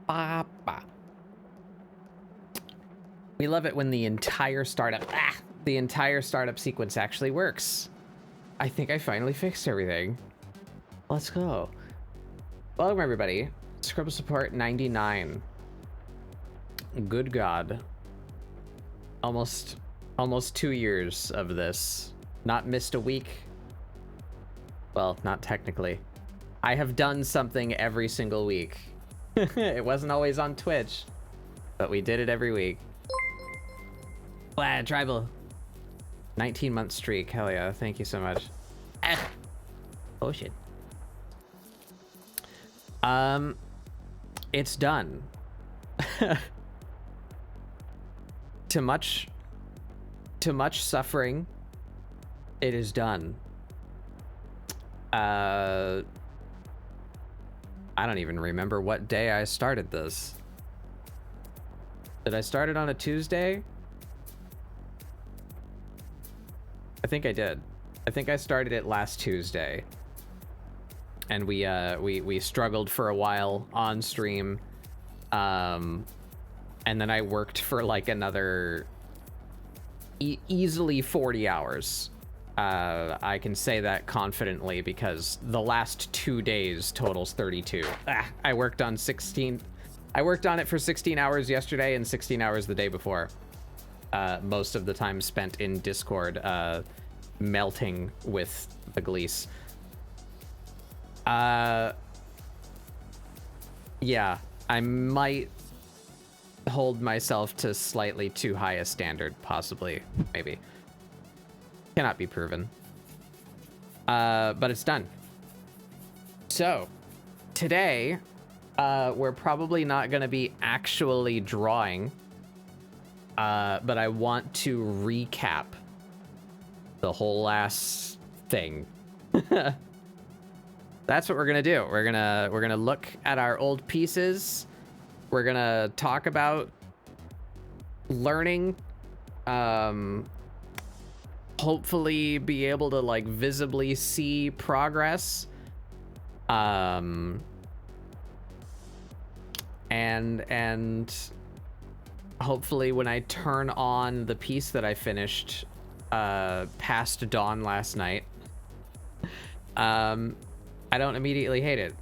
Papa. We love it when the entire startup sequence actually works. I think I finally fixed everything. Let's go. Welcome everybody. ScribbleSupport 99. Good God. Almost 2 years of this. Not missed a week. Well, not technically. I have done something every single week. It wasn't always on Twitch, but we did it every week. Wow, tribal. 19-month streak. Hell yeah. Thank you so much. Oh shit. It's done. To much suffering, it is done. I don't even remember what day I started this. Did I start it on a Tuesday? I think I did. I think I started it last Tuesday. And we struggled for a while on stream. And then I worked for like another easily 40 hours. I can say that confidently because the last 2 days totals 32. I worked on it for 16 hours yesterday and 16 hours the day before. Most of the time spent in Discord, melting with the Glees. Yeah, I might hold myself to slightly too high a standard, possibly, maybe. Cannot be proven. But it's done. So, today, we're probably not going to be actually drawing, but I want to recap the whole last thing. That's what we're gonna do. We're gonna look at our old pieces. We're gonna talk about learning. Hopefully be able to like visibly see progress. And hopefully when I turn on the piece that I finished past dawn last night, I don't immediately hate it.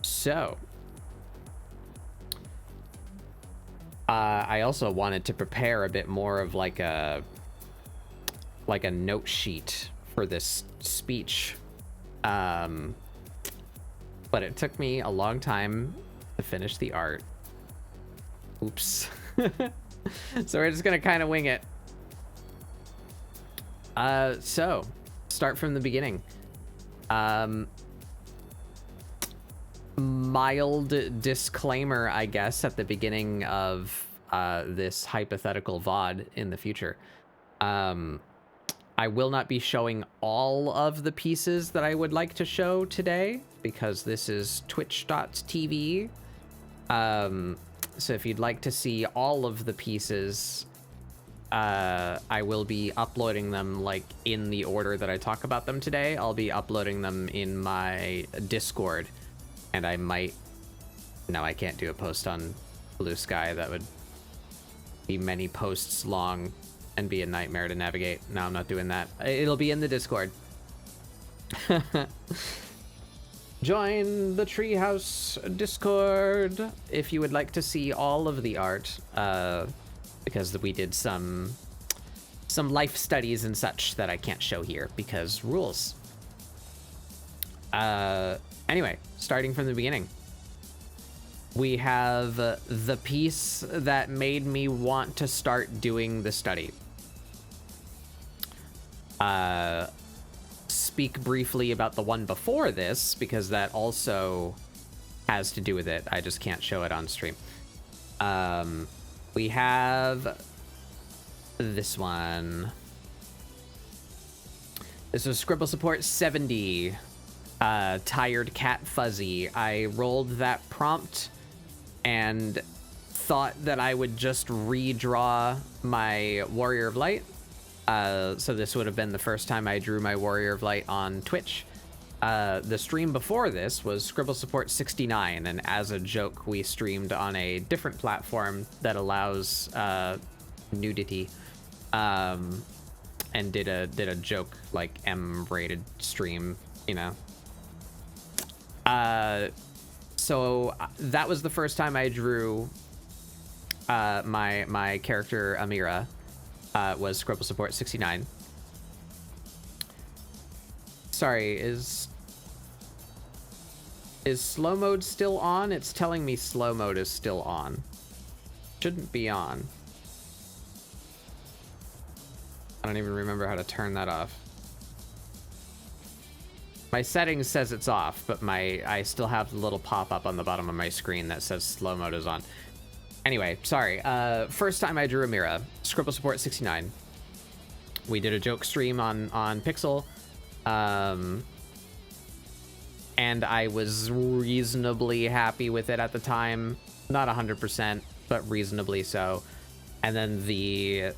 So, I also wanted to prepare a bit more of like a note sheet for this speech. But it took me a long time to finish the art. Oops. So we're just gonna kind of wing it. So start from the beginning. Mild disclaimer, I guess, at the beginning of this hypothetical VOD in the future. I will not be showing all of the pieces that I would like to show today because this is twitch.tv. So if you'd like to see all of the pieces, I will be uploading them like in the order that I talk about them today. I'll be uploading them in my Discord, and I might... No, I can't do a post on Blue Sky. That would be many posts long and be a nightmare to navigate. No, I'm not doing that. It'll be in the Discord. Join the Treehouse Discord if you would like to see all of the art, because we did some life studies and such that I can't show here because rules. Anyway, starting from the beginning, we have the piece that made me want to start doing the study. Speak briefly about the one before this because that also has to do with it. I just can't show it on stream. We have this one. This is ScribbleSupport 70. Tired Cat Fuzzy. I rolled that prompt and thought that I would just redraw my Warrior of Light. So this would have been the first time I drew my Warrior of Light on Twitch. The stream before this was ScribbleSupport 69, and as a joke, we streamed on a different platform that allows nudity, and did a joke like M-rated stream, you know. So that was the first time I drew my character Amira. Was ScribbleSupport 69. Sorry, is slow mode still on? It's telling me slow mode is still on. Shouldn't be on. I don't even remember how to turn that off. My settings says it's off, but I still have the little pop-up on the bottom of my screen that says slow mode is on. Anyway, sorry. First time I drew Amira, ScribbleSupport 69. We did a joke stream on Pixel. And I was reasonably happy with it at the time. Not 100%, but reasonably so. And then the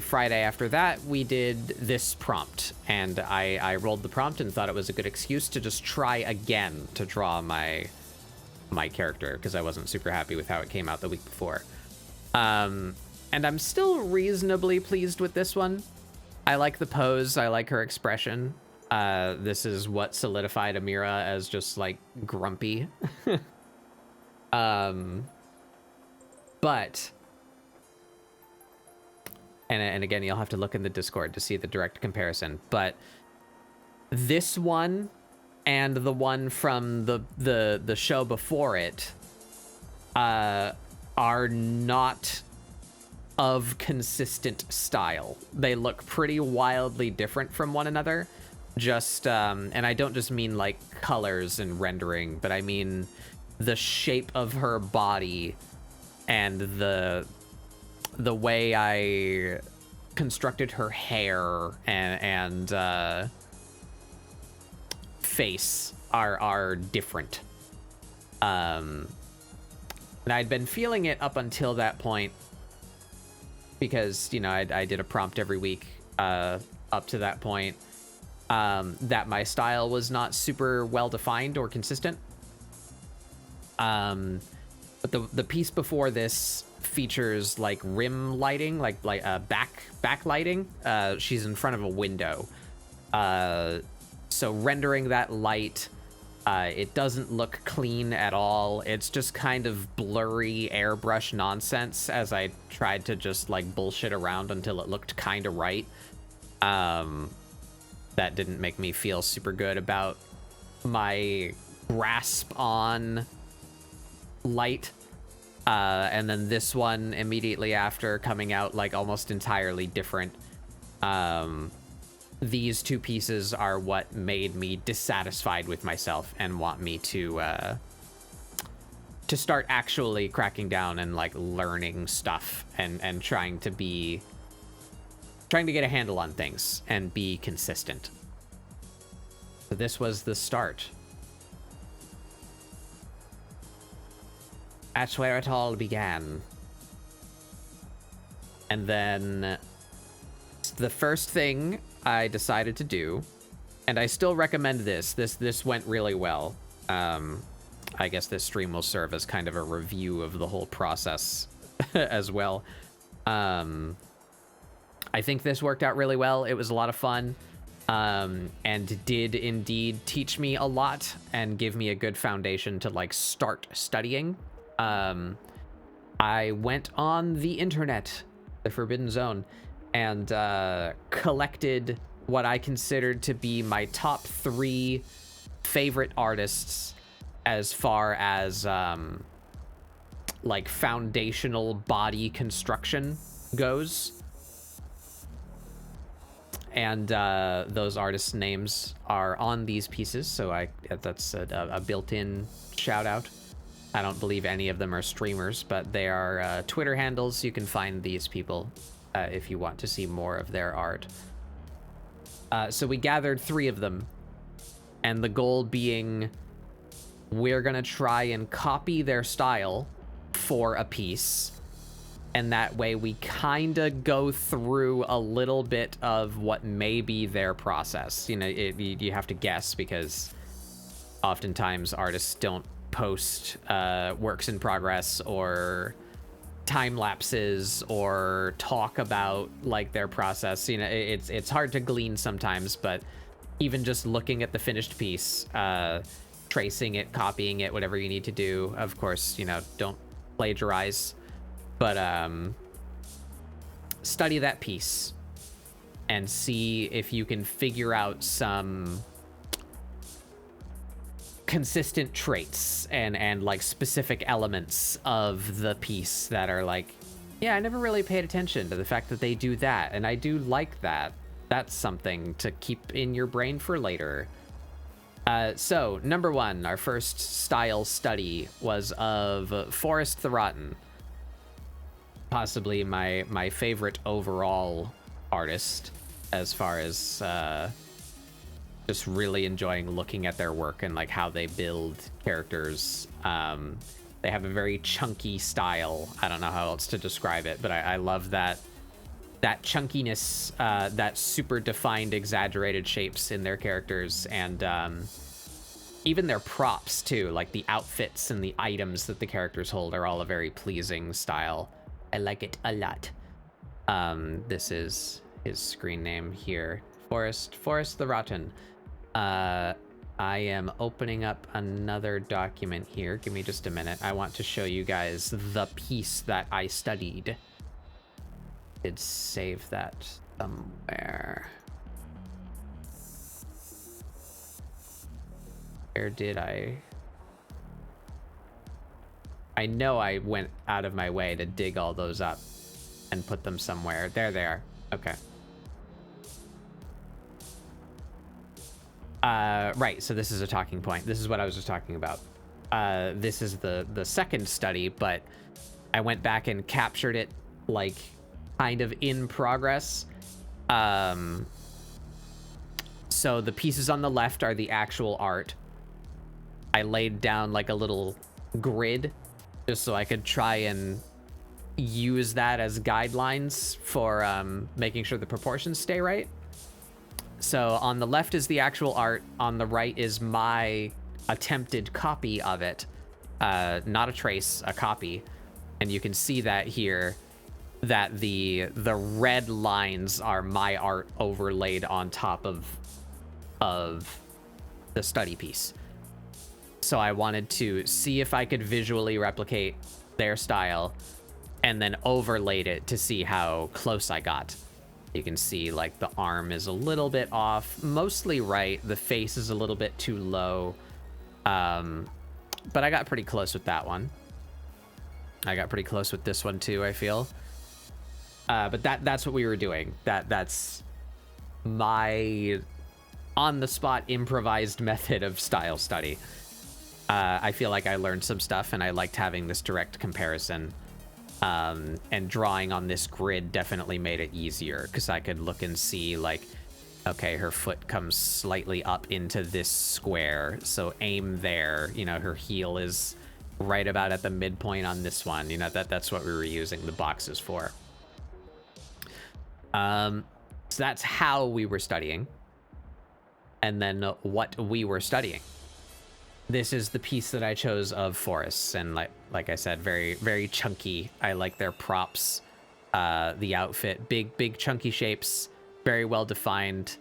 Friday after that, we did this prompt. And I rolled the prompt and thought it was a good excuse to just try again to draw my character, because I wasn't super happy with how it came out the week before. And I'm still reasonably pleased with this one. I like the pose. I like her expression. This is what solidified Amira as just like grumpy. But and again, you'll have to look in the Discord to see the direct comparison. But this one and the one from the show before it are not of consistent style. They look pretty wildly different from one another. Just and I don't just mean like colors and rendering, but I mean the shape of her body and the way I constructed her hair and face are different. And I'd been feeling it up until that point because, you know, I did a prompt every week up to that point, that my style was not super well defined or consistent. But the piece before this features like rim lighting, like backlighting. She's in front of a window. So rendering that light, it doesn't look clean at all. It's just kind of blurry airbrush nonsense as I tried to just like bullshit around until it looked kind of right. That didn't make me feel super good about my grasp on light. And then this one immediately after coming out like almost entirely different. These two pieces are what made me dissatisfied with myself and want me to start actually cracking down and like learning stuff and trying to get a handle on things and be consistent. So this was the start. That's where it all began. And then the first thing I decided to do, and I still recommend this went really well. I guess this stream will serve as kind of a review of the whole process as well. I think this worked out really well. It was a lot of fun, and did indeed teach me a lot and give me a good foundation to like start studying. I went on the internet, the Forbidden Zone, and collected what I considered to be my top 3 favorite artists as far as like foundational body construction goes. And those artists' names are on these pieces, so that's a built-in shout out. I don't believe any of them are streamers, but they are Twitter handles. You can find these people if you want to see more of their art. So we gathered 3 of them, and the goal being we're gonna try and copy their style for a piece, And that way we kind of go through a little bit of what may be their process. You know, you have to guess, because oftentimes artists don't post works in progress or time lapses or talk about like their process. You know, it's hard to glean sometimes, but even just looking at the finished piece, tracing it, copying it, whatever you need to do, of course, you know, don't plagiarize, but study that piece and see if you can figure out some consistent traits and like specific elements of the piece that are like, yeah, I never really paid attention to the fact that they do that, and I do like that. That's something to keep in your brain for later. So number 1, our first style study was of Forrest the Rotten, possibly my favorite overall artist, as far as just really enjoying looking at their work and like how they build characters. They have a very chunky style. I don't know how else to describe it, but I love that chunkiness, that super defined, exaggerated shapes in their characters, and even their props too, like the outfits and the items that the characters hold are all a very pleasing style. I like it a lot. This is his screen name here, Forrest the Rotten. I am opening up another document here. Give me just a minute. I want to show you guys the piece that I studied. Did save that somewhere. Where did I know I went out of my way to dig all those up and put them somewhere. There they are. Okay. Right, so this is a talking point. This is what I was just talking about. This is the second study, but I went back and captured it like kind of in progress. So the pieces on the left are the actual art. I laid down like a little grid just so I could try and use that as guidelines for making sure the proportions stay right. So on the left is the actual art. On the right is my attempted copy of it. Not a trace, a copy. And you can see that here, that the red lines are my art overlaid on top of the study piece. So I wanted to see if I could visually replicate their style and then overlaid it to see how close I got. You can see like the arm is a little bit off, mostly right. The face is a little bit too low. But I got pretty close with that one. I got pretty close with this one too, I feel. But that's what we were doing. That's my on-the-spot improvised method of style study. I feel like I learned some stuff, and I liked having this direct comparison. And drawing on this grid definitely made it easier, because I could look and see like, okay, her foot comes slightly up into this square, so aim there. You know, her heel is right about at the midpoint on this one. You know, that's what we were using the boxes for. So that's how we were studying. And then what we were studying. This is the piece that I chose of Forrest, and like I said, very, very chunky. I like their props, the outfit, big chunky shapes, very well defined,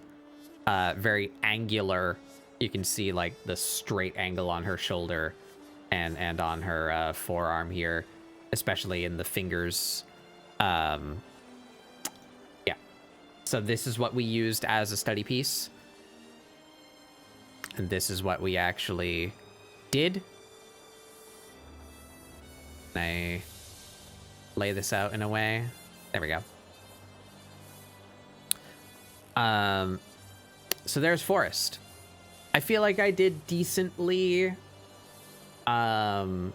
very angular. You can see like the straight angle on her shoulder and on her forearm here, especially in the fingers. Yeah. So this is what we used as a study piece. And this is what we actually did. Can I lay this out in a way? There we go. So there's Forrest. I feel like I did decently. The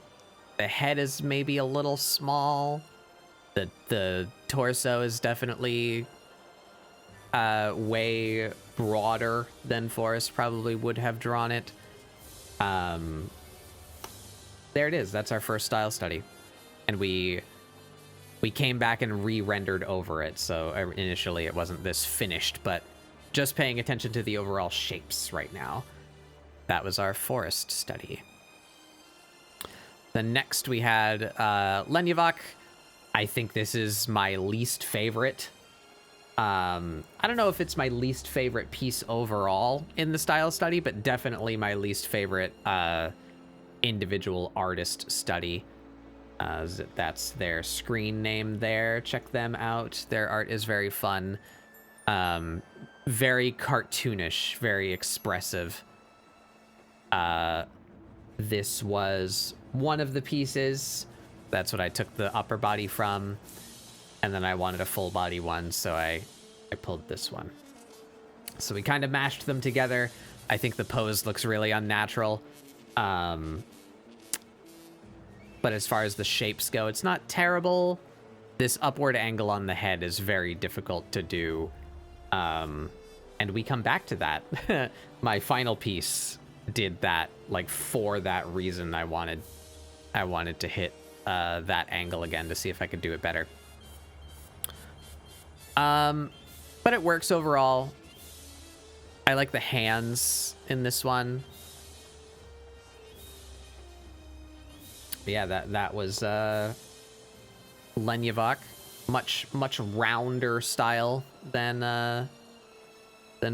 head is maybe a little small. The torso is definitely way broader than Forrest probably would have drawn it. There it is. That's our first style study. And we we came back and re-rendered over it. So initially it wasn't this finished, but just paying attention to the overall shapes right now. That was our forest study. Then next we had Lenyavok. I think this is my least favorite. I don't know if it's my least favorite piece overall in the style study, but definitely my least favorite individual artist study. That's their screen name there. Check them out. Their art is very fun. Very cartoonish, very expressive. This was one of the pieces. That's what I took the upper body from. And then I wanted a full body one, so I pulled this one. So we kind of mashed them together. I think the pose looks really unnatural. But as far as the shapes go, it's not terrible. This upward angle on the head is very difficult to do. And we come back to that. My final piece did that, like, for that reason. I wanted to hit that angle again to see if I could do it better. But it works overall. I like the hands in this one. But yeah, that was Lenyavok. Much rounder style than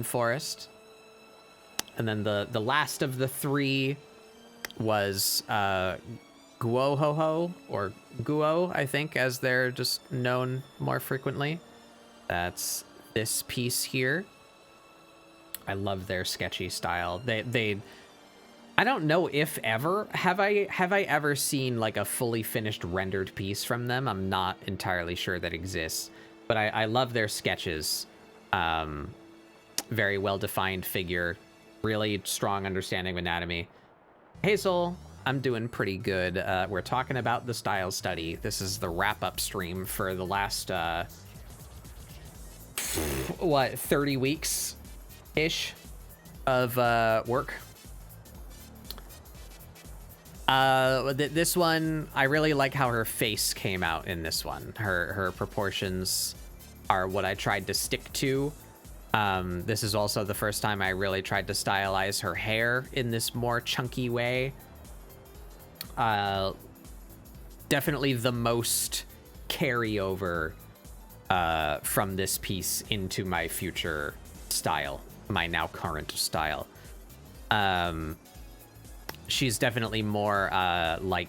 Forest. And then the last of the three was Guohoho, or Guo, I think, as they're just known more frequently. That's this piece here. I love their sketchy style. They I don't know if ever have I ever seen like a fully finished rendered piece from them. I'm not entirely sure that exists, but I love their sketches. Very well defined figure, really strong understanding of anatomy. Hazel, I'm doing pretty good. We're talking about the style study. This is the wrap-up stream for the last 30 weeks ish of work. This one, I really like how her face came out in this one. Her proportions are what I tried to stick to. This is also the first time I really tried to stylize her hair in this more chunky way. Definitely the most carryover from this piece into my future style, my now current style. She's definitely more like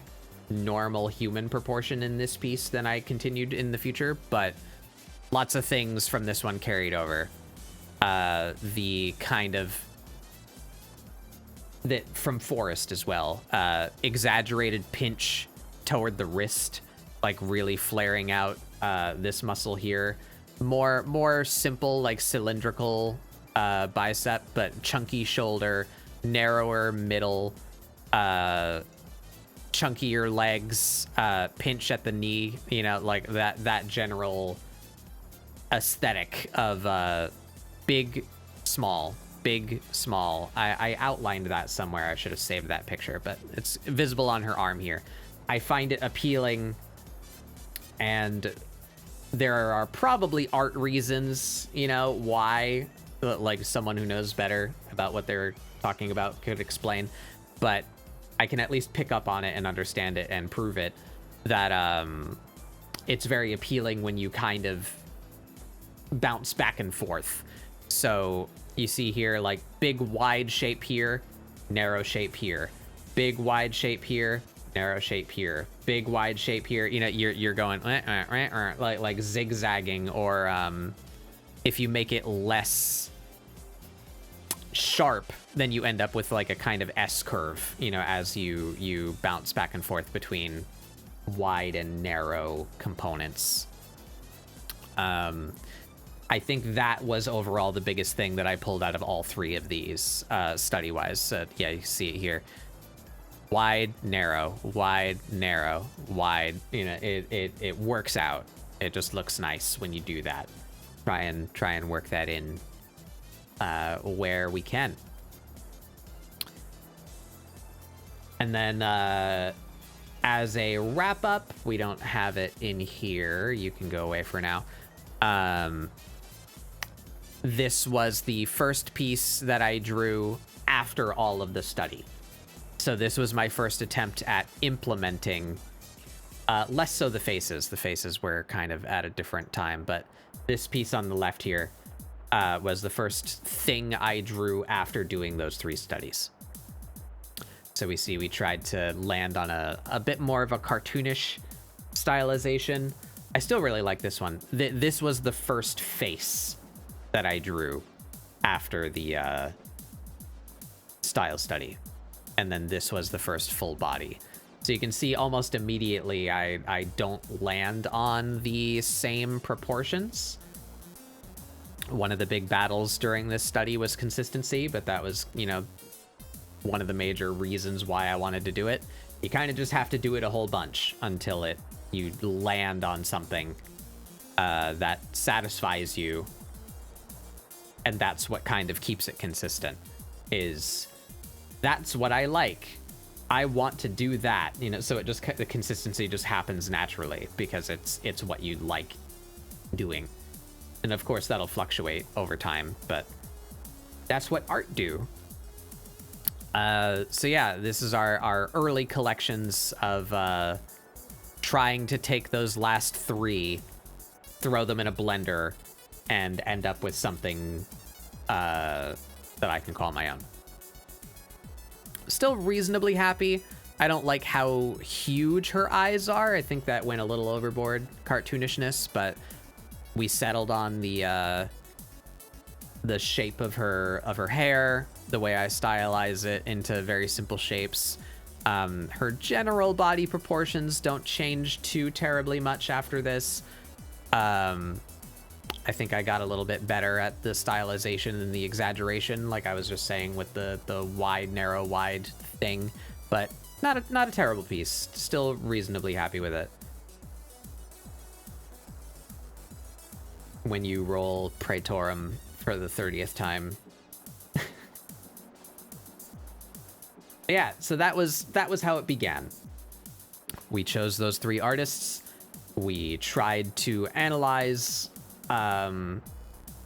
normal human proportion in this piece than I continued in the future, but lots of things from this one carried over. The kind of that from Forest as well, exaggerated pinch toward the wrist, like really flaring out this muscle here. More simple, like cylindrical bicep, but chunky shoulder, narrower middle, chunkier legs, pinch at the knee, you know, like that general aesthetic of big, small. I outlined that somewhere. I should have saved that picture, but it's visible on her arm here. I find it appealing, and there are probably art reasons, you know, why, like someone who knows better about what they're talking about could explain, but I can at least pick up on it and understand it and prove it, that it's very appealing when you kind of bounce back and forth. So you see here, like, big wide shape here, narrow shape here, big wide shape here, narrow shape here, big wide shape here. You know, you're going like zigzagging, or if you make it less sharp, then you end up with like a kind of S curve, you know, as you bounce back and forth between wide and narrow components. I think that was overall the biggest thing that I pulled out of all three of these study-wise. Yeah, you see it here. Wide, narrow, wide, narrow, wide. You know, it works out. It just looks nice when you do that. Try and work that in where we can. And then as a wrap up, we don't have it in here. You can go away for now. This was the first piece that I drew after all of the study. So this was my first attempt at implementing, less so the faces. The faces were kind of at a different time, but this piece on the left here was the first thing I drew after doing those 3 studies. So we see we tried to land on a bit more of a cartoonish stylization. I still really like this one. This was the first face that I drew after the StyleStudy. And then this was the first full body. So you can see almost immediately I don't land on the same proportions. One of the big battles during this study was consistency, but that was, you know, one of the major reasons why I wanted to do it. You kind of just have to do it a whole bunch until you land on something that satisfies you. And that's what kind of keeps it consistent, is that's what I like. I want to do that, you know, so the consistency just happens naturally because it's what you like doing. And of course that'll fluctuate over time, but that's what art do. So yeah, this is our early collections of trying to take those last 3, throw them in a blender, and end up with something that I can call my own. Still reasonably happy. I don't like how huge her eyes are. I think that went a little overboard, cartoonishness, but we settled on the shape of her hair, the way I stylize it into very simple shapes. Her general body proportions don't change too terribly much after this. I think I got a little bit better at the stylization and the exaggeration, like I was just saying with the wide, narrow, wide thing, but not a terrible piece. Still reasonably happy with it. When you roll Praetorum for the 30th time. Yeah, so that was how it began. We chose those 3 artists. We tried to analyze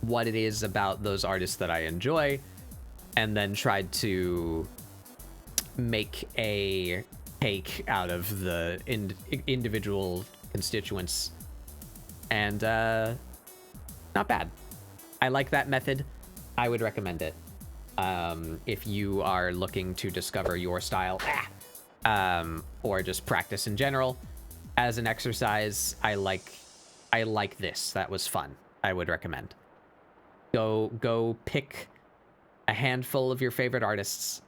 what it is about those artists that I enjoy, and then tried to make a cake out of the individual constituents. And not bad. I like that method. I would recommend it. If you are looking to discover your style, or just practice in general as an exercise, I like this. That was fun. I would recommend. Go pick a handful of your favorite artists.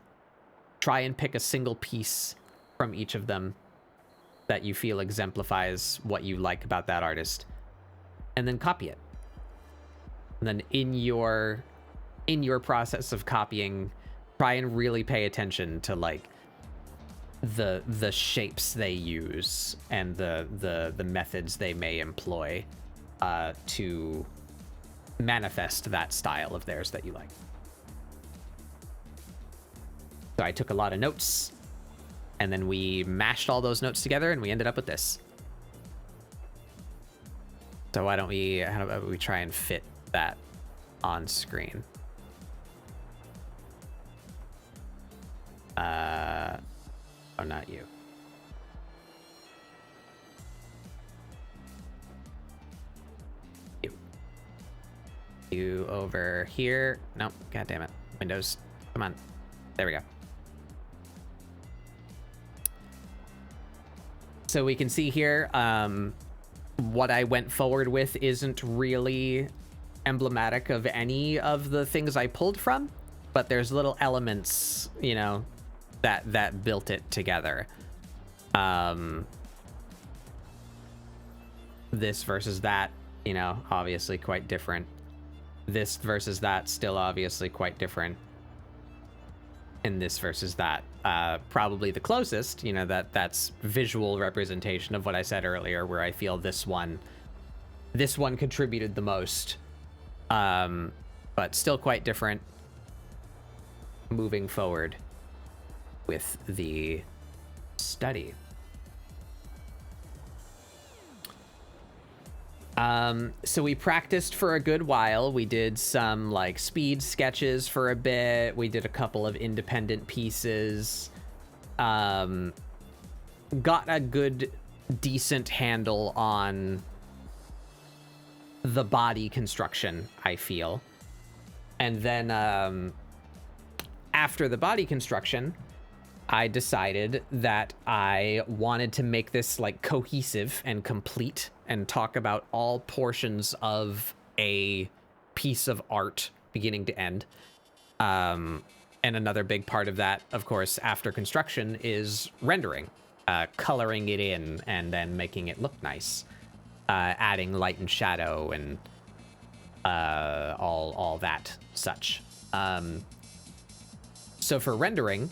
Try and pick a single piece from each of them that you feel exemplifies what you like about that artist, and then copy it. And then in your process of copying, try and really pay attention to like the shapes they use and the methods they may employ to manifest that style of theirs that you like. So I took a lot of notes, and then we mashed all those notes together, and we ended up with this. So how about we try and fit that on screen? Oh, not you. You over here. Nope. God damn it. Windows. Come on. There we go. So we can see here, what I went forward with isn't really emblematic of any of the things I pulled from, but there's little elements, you know, that built it together. This versus that, you know, obviously quite different. This versus that, still obviously quite different. And this versus that, probably the closest, you know, that's visual representation of what I said earlier, where I feel this one contributed the most, but still quite different. Moving forward with the study. So we practiced for a good while. We did some like speed sketches for a bit. We did a couple of independent pieces. Got a good, decent handle on the body construction, I feel. And then after the body construction, I decided that I wanted to make this like cohesive and complete and talk about all portions of a piece of art beginning to end. And another big part of that, of course, after construction is rendering, coloring it in and then making it look nice, adding light and shadow and all that such. So for rendering,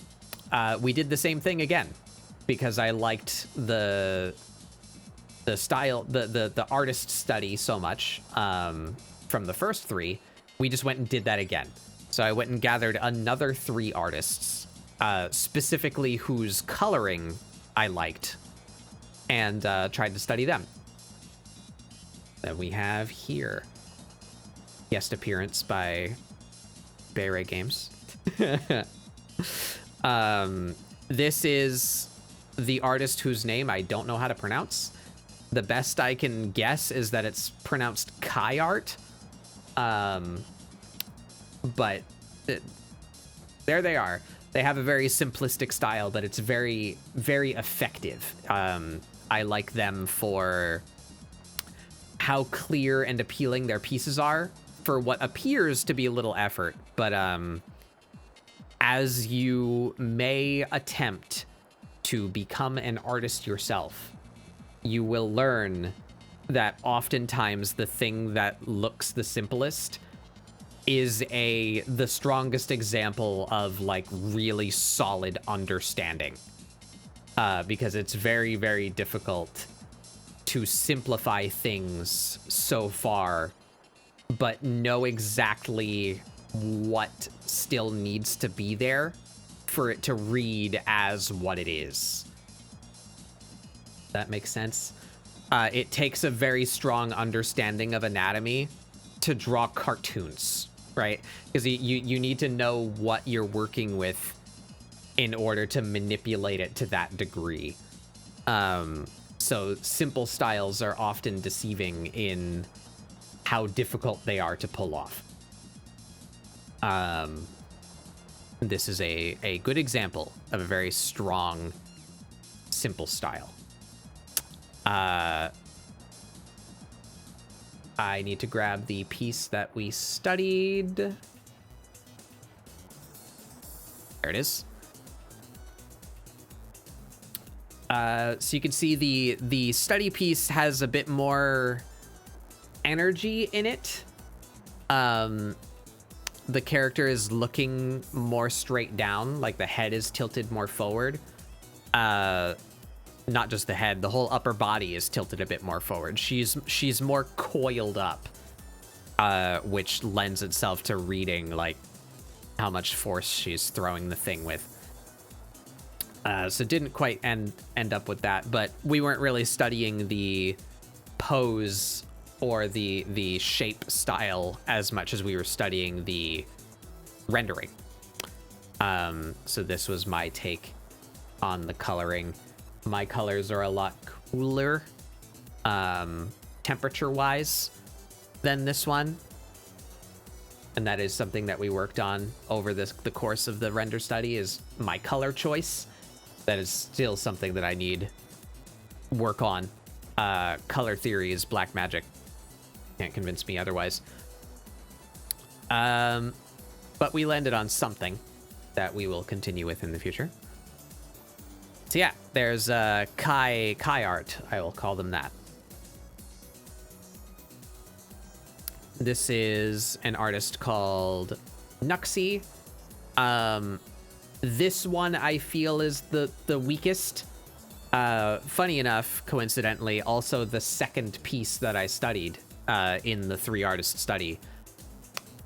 we did the same thing again because I liked the style, the artist study so much from the first 3. We just went and did that again. So I went and gathered another 3 artists, specifically whose coloring I liked, and tried to study them. That we have here. Guest appearance by Bay Ray Games. This is the artist whose name I don't know how to pronounce. The best I can guess is that it's pronounced Kai Art. But there they are. They have a very simplistic style, but it's very, very effective. I like them for how clear and appealing their pieces are for what appears to be a little effort, but as you may attempt to become an artist yourself, you will learn that oftentimes the thing that looks the simplest is the strongest example of like really solid understanding. Because it's very, very difficult to simplify things so far, but know exactly what still needs to be there for it to read as what it is. That makes sense. It takes a very strong understanding of anatomy to draw cartoons, right? Because you need to know what you're working with in order to manipulate it to that degree. So simple styles are often deceiving in how difficult they are to pull off. This is a good example of a very strong, simple style. I need to grab the piece that we studied. There it is. So you can see the study piece has a bit more energy in it. The character is looking more straight down, like the head is tilted more forward. Not just the head, the whole upper body is tilted a bit more forward. She's more coiled up, which lends itself to reading like how much force she's throwing the thing with. So didn't quite end up with that, but we weren't really studying the pose or the shape style as much as we were studying the rendering. So this was my take on the coloring. My colors are a lot cooler, temperature-wise, than this one. And that is something that we worked on over the course of the render study, is my color choice. That is still something that I need work on. Color theory is black magic. Can't convince me otherwise. But we landed on something that we will continue with in the future. So yeah, there's Kai art. I will call them that. This is an artist called Nuxie. This one I feel is the weakest. Funny enough, coincidentally, also the second piece that I studied in the 3-artist study.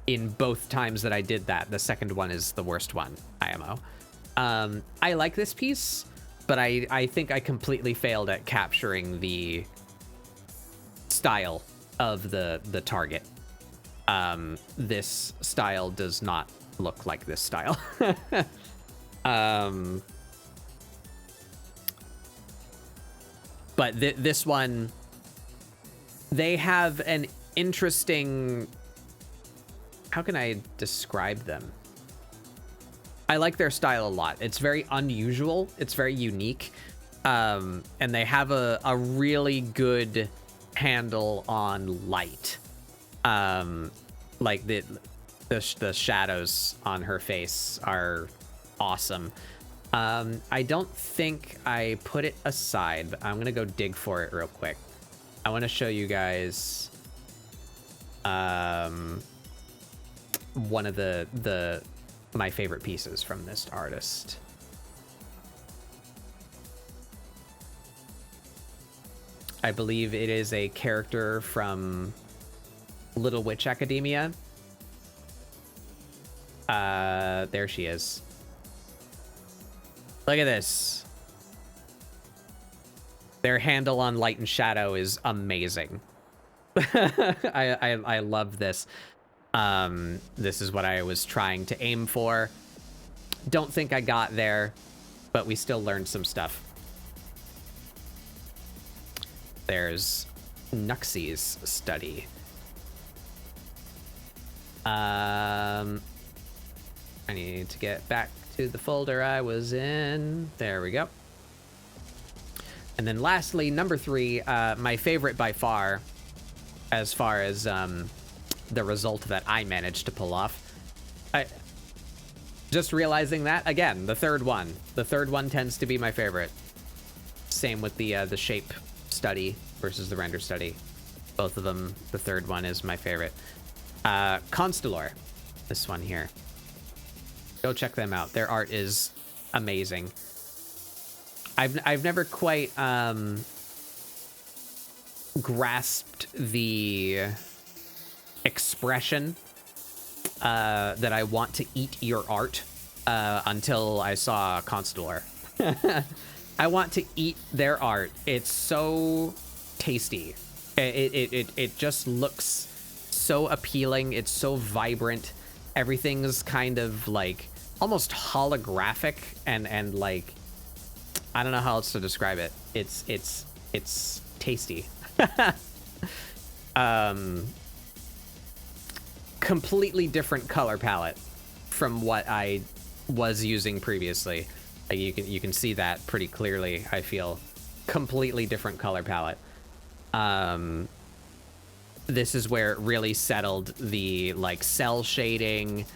In both times that I did that, the second one is the worst one, IMO. I like this piece, but I think I completely failed at capturing the style of the target. This style does not look like this style. But this one, they have an interesting... How can I describe them? I like their style a lot. It's very unusual. It's very unique. And they have a really good handle on light. Like the shadows on her face are awesome. I don't think I put it aside, but I'm gonna go dig for it real quick. I want to show you guys one of my favorite pieces from this artist. I believe it is a character from Little Witch Academia. There she is. Look at this. Their handle on light and shadow is amazing. I love this. This is what I was trying to aim for. Don't think I got there, but we still learned some stuff. There's Nuxie's study. I need to get back to the folder I was in. There we go. And then lastly, number 3, my favorite by far as the result that I managed to pull off. Just realizing that, again, the third one. The third one tends to be my favorite. Same with the shape study versus the render study. Both of them, the third one is my favorite. Constellar, this one here. Go check them out. Their art is amazing. I've never quite grasped the expression that I want to eat your art until I saw Constellar. I want to eat their art. It's so tasty. It just looks so appealing. It's so vibrant. Everything's kind of like almost holographic and like, I don't know how else to describe it. It's tasty. Completely different color palette from what I was using previously. Like you can see that pretty clearly. I feel completely different color palette. This is where it really settled the like cell shading,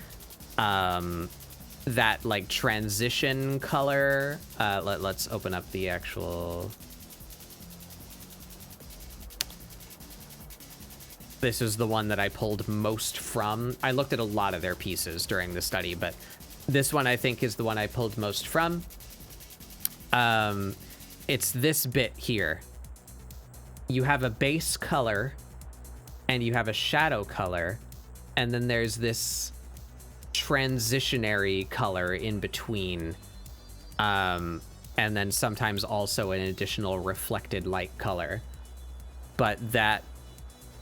that like transition color. Let's open up the actual. This is the one that I pulled most from. I looked at a lot of their pieces during the study, but this one I think is the one I pulled most from. It's this bit here. You have a base color and you have a shadow color, and then there's this transitionary color in between, and then sometimes also an additional reflected light color. But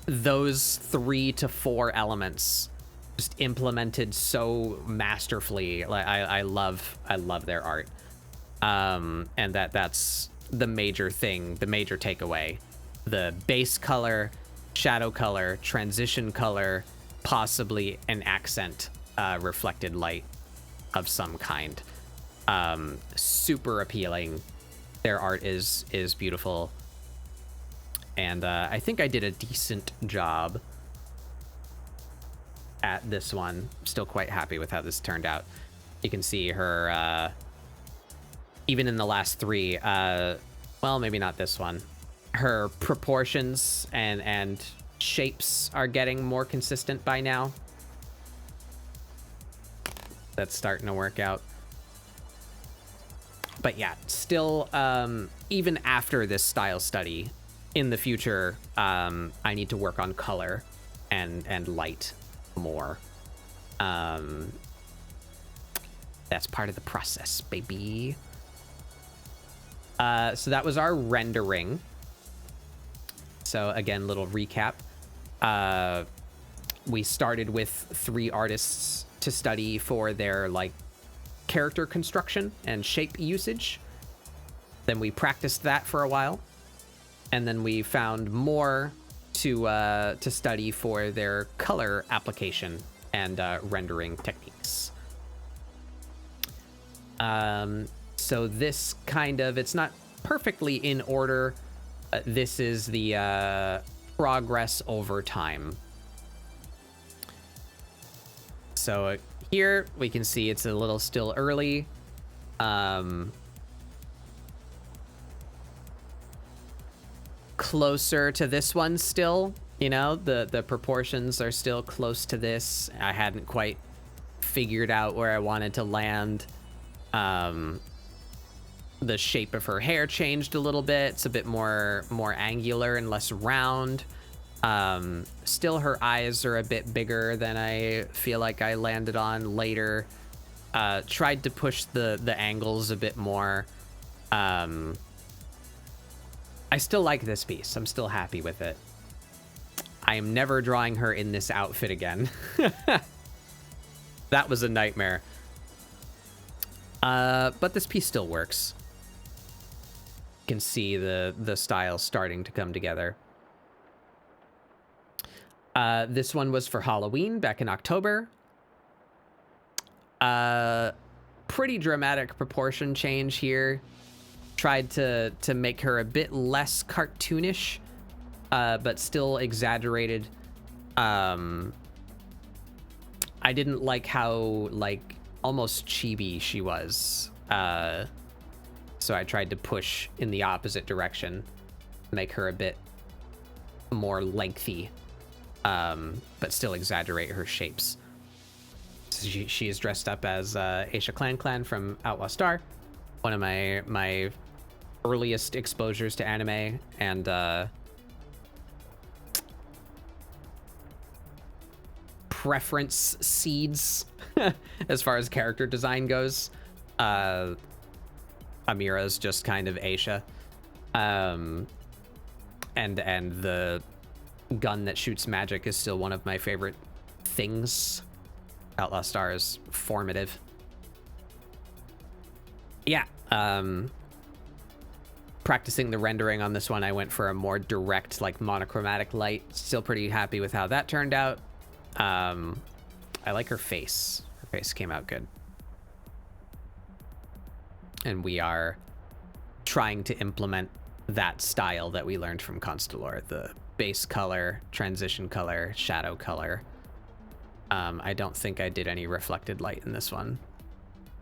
those 3 to 4 elements just implemented so masterfully. Like I love their art. And that's the major thing, the major takeaway. The base color, shadow color, transition color, possibly an accent reflected light of some kind. Super appealing. Their art is beautiful. And I think I did a decent job at this one. Still quite happy with how this turned out. You can see her, even in the last 3, well, maybe not this one. Her proportions and shapes are getting more consistent by now. That's starting to work out. But yeah, still, even after this style study, in the future, I need to work on color and light more. That's part of the process, baby. So that was our rendering. So again, little recap. We started with 3 artists to study for their like character construction and shape usage. Then we practiced that for a while, and then we found more to study for their color application and rendering techniques. So this kind of, it's not perfectly in order. This is the progress over time. So here we can see it's a little still early. Closer to this one still, you know, the proportions are still close to this. I hadn't quite figured out where I wanted to land. The shape of her hair changed a little bit. It's a bit more angular and less round. Still her eyes are a bit bigger than I feel like I landed on later. Tried to push the angles a bit more. I still like this piece. I'm still happy with it. I am never drawing her in this outfit again. That was a nightmare. But this piece still works. You can see the style starting to come together. This one was for Halloween back in October. Pretty dramatic proportion change here. Tried to make her a bit less cartoonish, but still exaggerated. I didn't like how like almost chibi she was. So I tried to push in the opposite direction, make her a bit more lengthy, but still exaggerate her shapes. So she is dressed up as Aisha Clan from Outlaw Star, one of my earliest exposures to anime, and preference seeds as far as character design goes. Amira's just kind of Aisha, and the gun that shoots magic is still one of my favorite things. Outlaw Star is formative. Yeah, practicing the rendering on this one, I went for a more direct, like monochromatic light. Still pretty happy with how that turned out. I like her face. Her face came out good. And we are trying to implement that style that we learned from Constellor, the base color, transition color, shadow color. I don't think I did any reflected light in this one.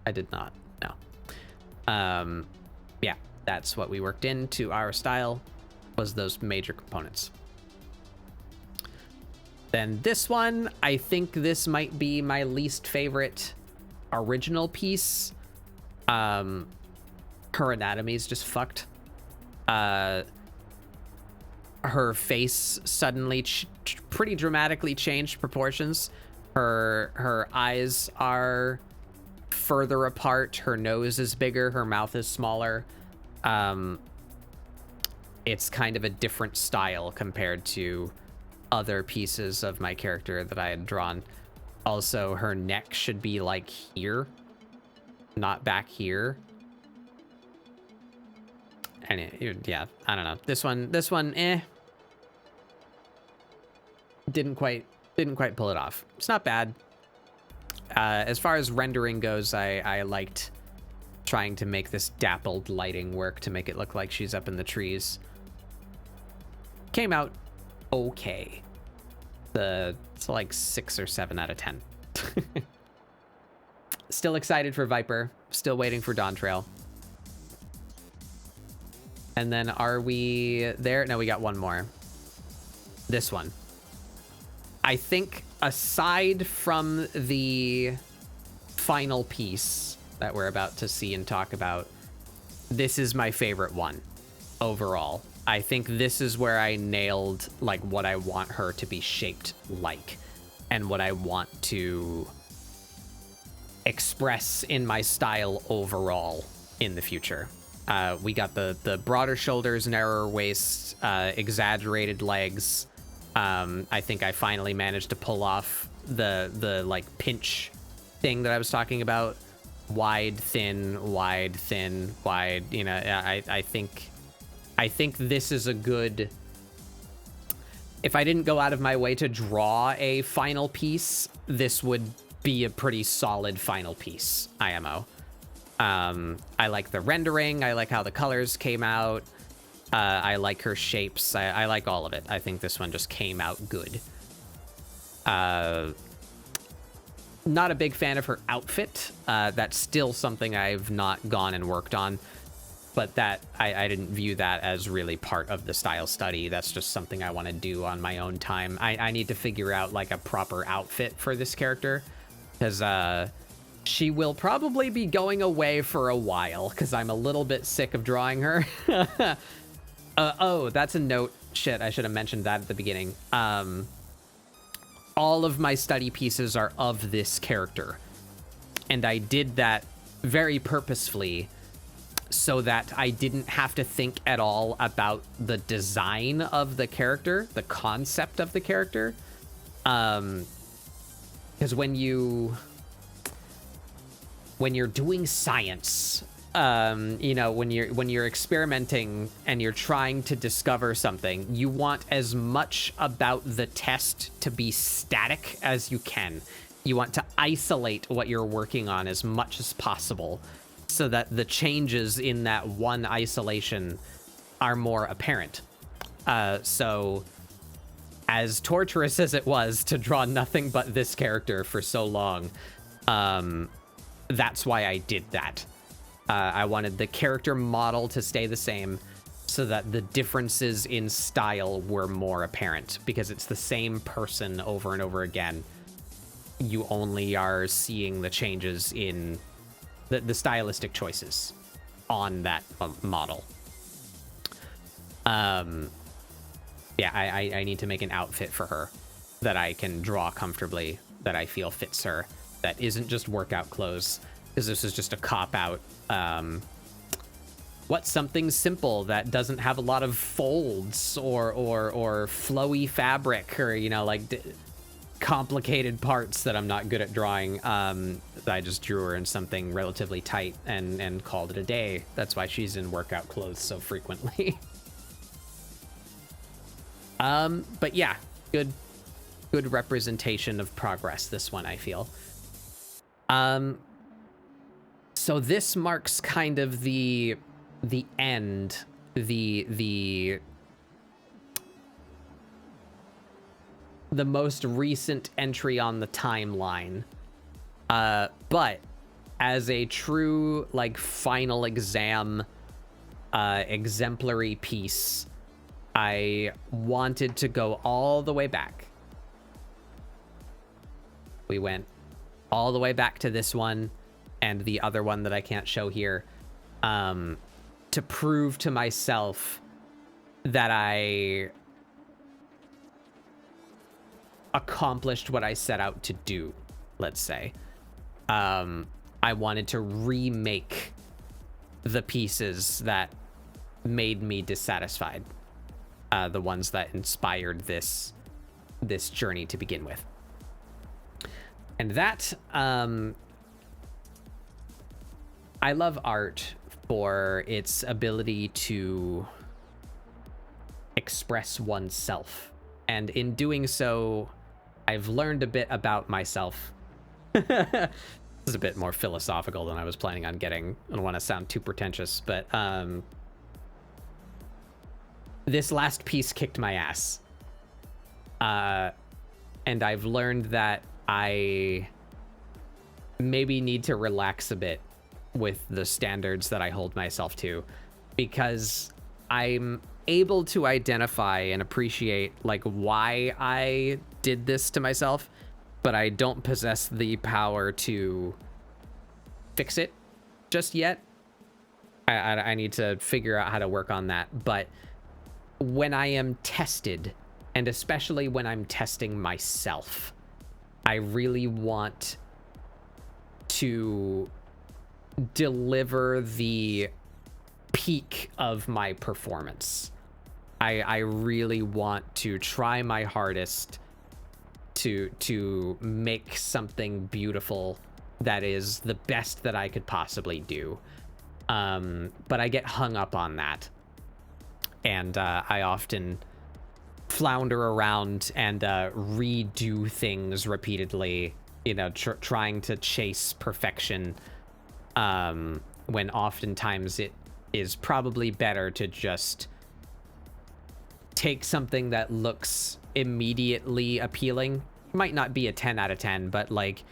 I did not, no. Yeah, that's what we worked into our style, was those major components. Then this one, I think this might be my least favorite original piece. Her anatomy is just fucked. Her face suddenly pretty dramatically changed proportions. Her eyes are further apart. Her nose is bigger. Her mouth is smaller. It's kind of a different style compared to other pieces of my character that I had drawn. Also, her neck should be like here, not back here. And yeah, I don't know. This one, didn't quite pull it off. It's not bad. As far as rendering goes, I liked trying to make this dappled lighting work to make it look like she's up in the trees. Came out okay. It's like 6 or 7 out of 10. Still excited for Viper. Still waiting for Dawn Trail. And then are we there? No, we got one more. This one. I think aside from the final piece that we're about to see and talk about, this is my favorite one overall. I think this is where I nailed like what I want her to be shaped like and what I want to express in my style overall in the future. We got the broader shoulders, narrower waist, exaggerated legs, I think I finally managed to pull off the like pinch thing that I was talking about. Wide, thin, wide, thin, wide. You know, I think this is a good. If I didn't go out of my way to draw a final piece, this would be a pretty solid final piece, IMO. I like the rendering. I like how the colors came out. I like her shapes. I like all of it. I think this one just came out good. Not a big fan of her outfit. That's still something I've not gone and worked on. But that I didn't view that as really part of the style study. That's just something I want to do on my own time. I need to figure out like a proper outfit for this character, because she will probably be going away for a while because I'm a little bit sick of drawing her. Oh, that's a note. Shit, I should have mentioned that at the beginning. All of my study pieces are of this character, and I did that very purposefully so that I didn't have to think at all about the design of the character, the concept of the character. Because when you're doing science, you know, when you're experimenting and you're trying to discover something, you want as much about the test to be static as you can. You want to isolate what you're working on as much as possible, so that the changes in that one isolation are more apparent. So as torturous as it was to draw nothing but this character for so long, that's why I did that. I wanted the character model to stay the same so that the differences in style were more apparent, because it's the same person over and over again. You only are seeing the changes in the stylistic choices on that model. Yeah, I need to make an outfit for her that I can draw comfortably, that I feel fits her, that isn't just workout clothes, because this is just a cop-out. What's something simple that doesn't have a lot of folds or flowy fabric, or, you know, like complicated parts that I'm not good at drawing. I just drew her in something relatively tight and called it a day. That's why she's in workout clothes so frequently. But yeah, good representation of progress, this one, I feel. So this marks kind of the end, the most recent entry on the timeline. But as a true, like, final exam, exemplary piece, I wanted to go all the way back. We went all the way back to this one and the other one that I can't show here, to prove to myself that I accomplished what I set out to do, let's say. I wanted to remake the pieces that made me dissatisfied, the ones that inspired this journey to begin with. And that, I love art for its ability to express oneself. And in doing so, I've learned a bit about myself. This is a bit more philosophical than I was planning on getting. I don't want to sound too pretentious, but this last piece kicked my ass. And I've learned that I maybe need to relax a bit with the standards that I hold myself to, because I'm able to identify and appreciate, like, why I did this to myself, but I don't possess the power to fix it just yet. I need to figure out how to work on that. But when I am tested, and especially when I'm testing myself, I really want to deliver the peak of my performance. I really want to try my hardest to make something beautiful that is the best that I could possibly do. But I get hung up on that. And I often flounder around and redo things repeatedly, you know, trying to chase perfection, when oftentimes it is probably better to just take something that looks immediately appealing. Might not be a 10 out of 10, but like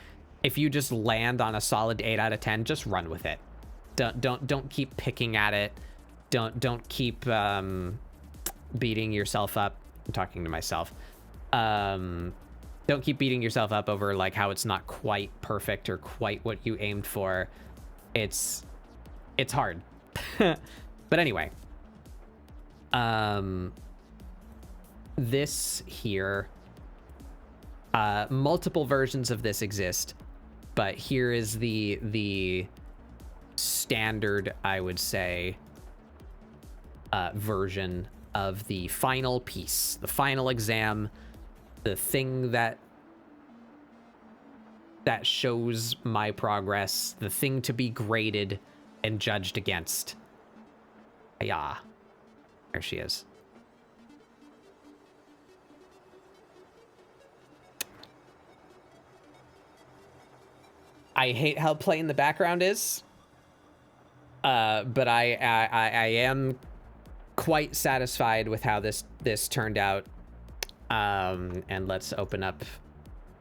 if you just land on a solid 8 out of 10, just run with it. Don't keep picking at it. Don't keep beating yourself up. I'm talking to myself. Don't keep beating yourself up over like how it's not quite perfect or quite what you aimed for. It's hard. But anyway, this here, multiple versions of this exist, but here is the standard, I would say, version of the final piece, the final exam, the thing that shows my progress, the thing to be graded and judged against. Yeah, there she is. I hate how plain the background is, but I am quite satisfied with how this turned out. And let's open up,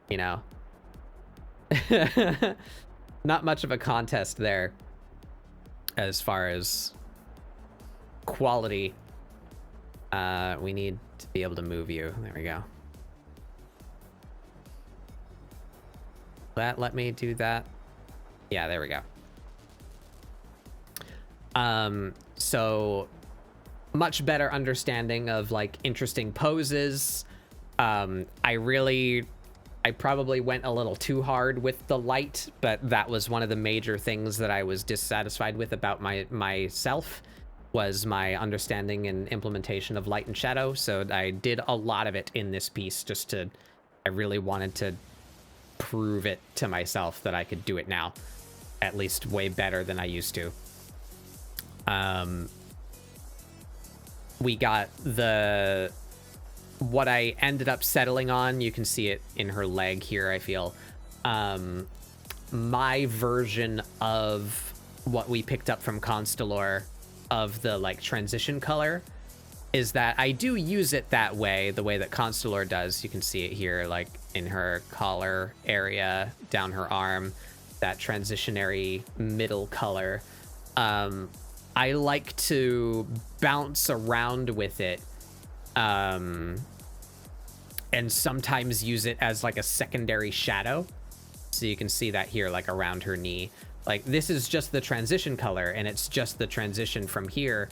you know, not much of a contest there as far as quality. We need to be able to move you. There we go. Let me do that. Yeah, there we go. So much better understanding of like interesting poses. I probably went a little too hard with the light, but that was one of the major things that I was dissatisfied with about myself, was my understanding and implementation of light and shadow. So I did a lot of it in this piece I really wanted to prove it to myself that I could do it now, at least way better than I used to. We got what I ended up settling on. You can see it in her leg here, I feel. My version of what we picked up from Constellor of the like transition color is that I do use it that way, the way that Constellor does. You can see it here, like in her collar area, down her arm, that transitionary middle color. I like to bounce around with it, and sometimes use it as like a secondary shadow. So you can see that here, like around her knee. Like this is just the transition color, and it's just the transition from here.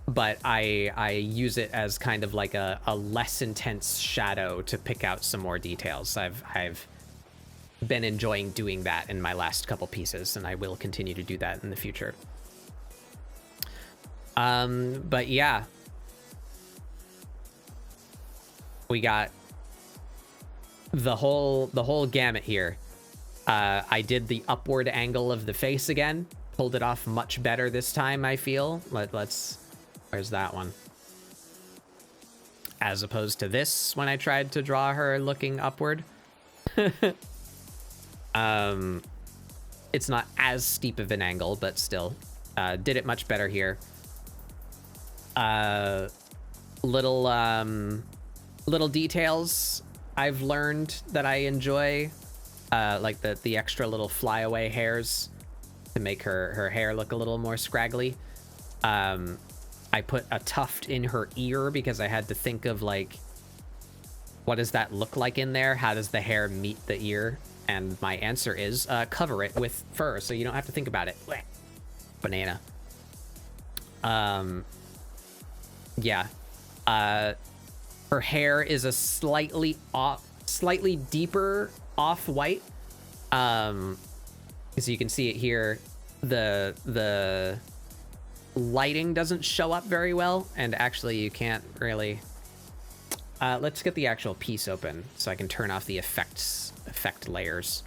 But I use it as kind of like a less intense shadow to pick out some more details. I've been enjoying doing that in my last couple pieces, and I will continue to do that in the future. But yeah, we got the whole gamut here. I did the upward angle of the face again, pulled it off much better this time, I feel. Where's that one? As opposed to this, when I tried to draw her looking upward. It's not as steep of an angle, but still, did it much better here. Little details I've learned that I enjoy, like the extra little flyaway hairs to make her hair look a little more scraggly. I put a tuft in her ear because I had to think of like, what does that look like in there? How does the hair meet the ear? And my answer is cover it with fur so you don't have to think about it. Blech. Banana. Yeah. Her hair is a slightly deeper off-white. As you can see it here, the lighting doesn't show up very well, and actually you can't really... let's get the actual piece open so I can turn off the effect layers.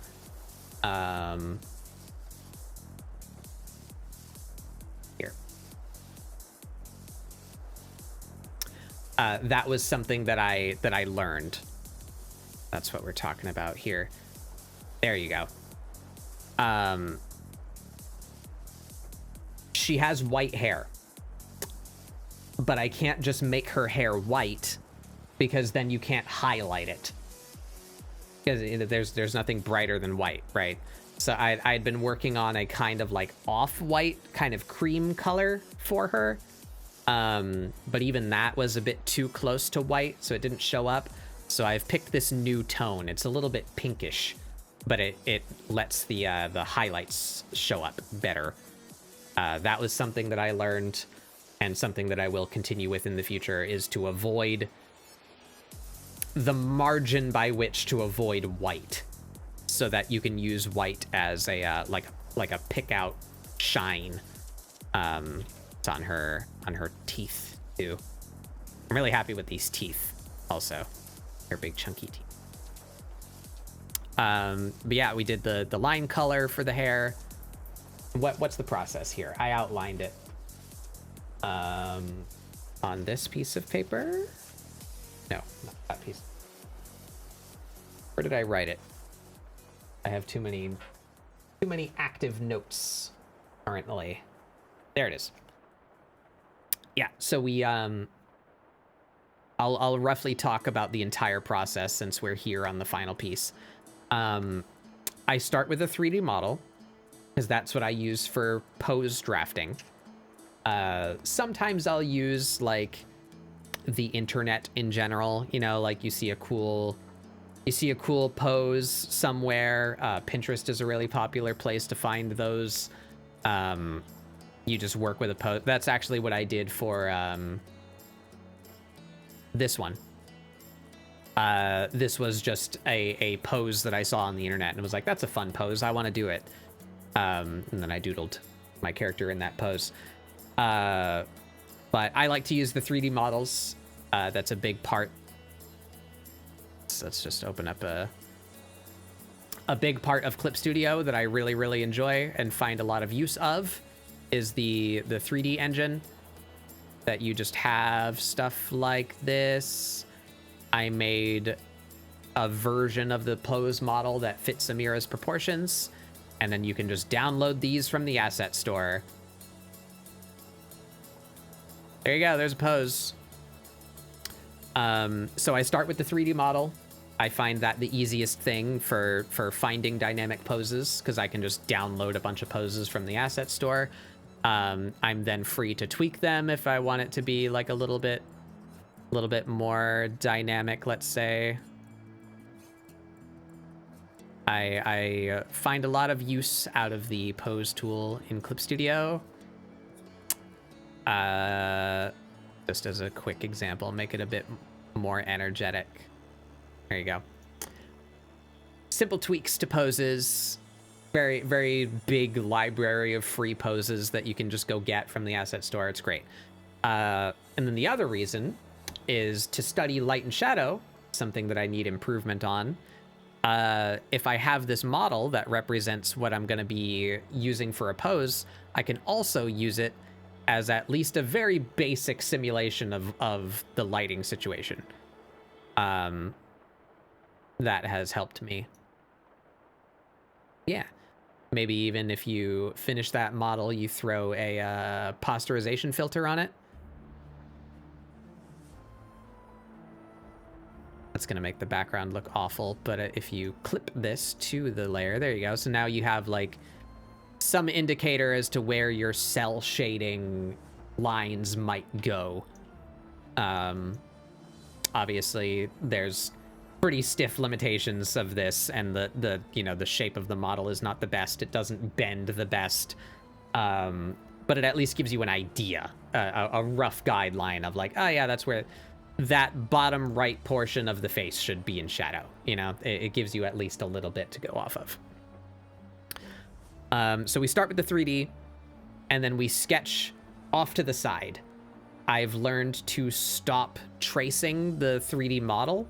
Here. That was something that I learned. That's what we're talking about here. There you go. She has white hair, but I can't just make her hair white because then you can't highlight it, because there's nothing brighter than white, right? So I'd been working on a kind of like off-white kind of cream color for her, but even that was a bit too close to white, so it didn't show up. So I've picked this new tone. It's a little bit pinkish, but it lets the highlights show up better. That was something that I learned, and something that I will continue with in the future, is to avoid the margin by which to avoid white, so that you can use white as a like a pick out shine. It's on her teeth too. I'm really happy with these teeth also. They're big chunky teeth. But yeah, we did the line color for the hair. What's the process here? I outlined it on this piece of paper. No, not that piece. Where did I write it? I have too many active notes currently. There it is. Yeah, so we I'll roughly talk about the entire process since we're here on the final piece. I start with a 3D model, because that's what I use for pose drafting. Sometimes I'll use like the internet in general, you know, like you see a cool pose somewhere. Pinterest is a really popular place to find those. You just work with a pose. That's actually what I did for this one. This was just a pose that I saw on the internet and was like, that's a fun pose, I want to do it. And then I doodled my character in that pose. But I like to use the 3D models. That's a big part. So let's just open up a big part of Clip Studio that I really enjoy and find a lot of use of is the 3D engine, that you just have stuff like this. I made a version of the pose model that fits Amira's proportions, and then you can just download these from the asset store. There you go, there's a pose. So I start with the 3D model. I find that the easiest thing for finding dynamic poses, because I can just download a bunch of poses from the asset store. I'm then free to tweak them if I want it to be like a little bit more dynamic, let's say. I find a lot of use out of the pose tool in Clip Studio. Just as a quick example, make it a bit more energetic. There you go. Simple tweaks to poses. Very big library of free poses that you can just go get from the asset store. It's great. And then the other reason is to study light and shadow, something that I need improvement on. If I have this model that represents what I'm going to be using for a pose, I can also use it as at least a very basic simulation of the lighting situation. That has helped me. Yeah. Maybe even if you finish that model, you throw a posterization filter on it. That's going to make the background look awful, but if you clip this to the layer, there you go. So now you have like some indicator as to where your cell shading lines might go. Obviously, there's pretty stiff limitations of this, and the shape of the model is not the best. It doesn't bend the best, but it at least gives you an idea, a rough guideline of like, oh yeah, that's where that bottom right portion of the face should be in shadow. You know, it gives you at least a little bit to go off of. So we start with the 3D, and then we sketch off to the side, I've learned to stop tracing the 3D model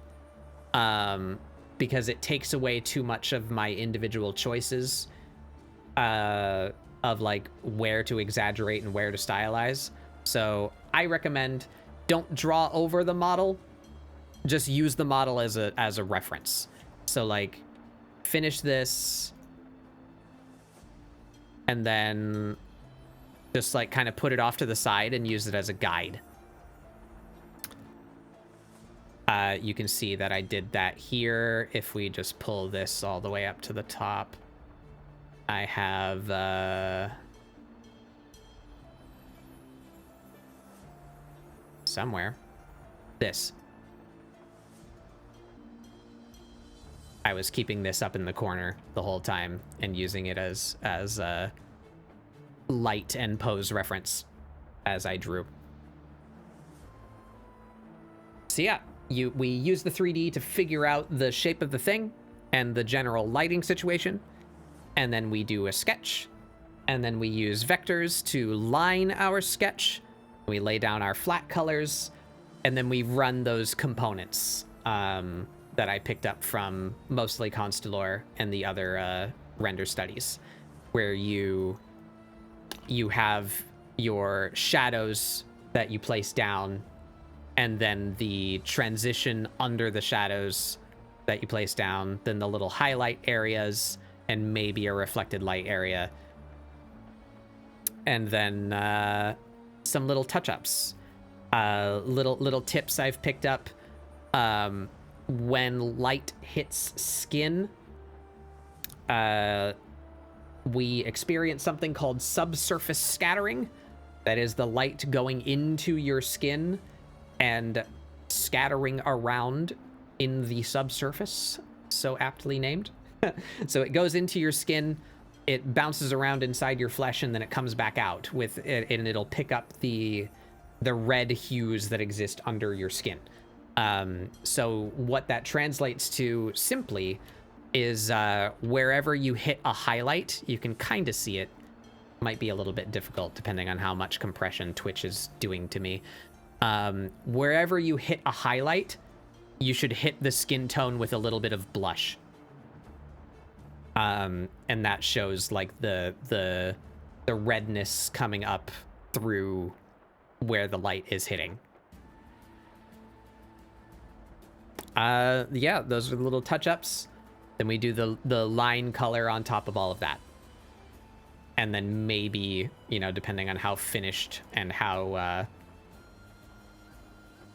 because it takes away too much of my individual choices of like where to exaggerate and where to stylize. So I recommend don't draw over the model, just use the model as a reference. So like finish this and then just like kind of put it off to the side and use it as a guide. You can see that I did that here. If we just pull this all the way up to the top, I have somewhere this. I was keeping this up in the corner the whole time and using it as light and pose reference as I drew. So yeah, we use the 3D to figure out the shape of the thing and the general lighting situation, and then we do a sketch, and then we use vectors to line our sketch. We lay down our flat colors, and then we run those components that I picked up from mostly Constellor and the other render studies, where you have your shadows that you place down, and then the transition under the shadows that you place down, then the little highlight areas, and maybe a reflected light area. And then some little touch-ups. Little tips I've picked up. When light hits skin, we experience something called subsurface scattering. That is the light going into your skin and scattering around in the subsurface, so aptly named. So it goes into your skin, it bounces around inside your flesh, and then it comes back out with it, and it'll pick up the red hues that exist under your skin. So what that translates to simply is wherever you hit a highlight, you can kind of see it. Might be a little bit difficult depending on how much compression Twitch is doing to me. Wherever you hit a highlight, you should hit the skin tone with a little bit of blush. And that shows like the redness coming up through where the light is hitting. Yeah, those are the little touch-ups. Then we do the line color on top of all of that. And then maybe, you know, depending on how finished and how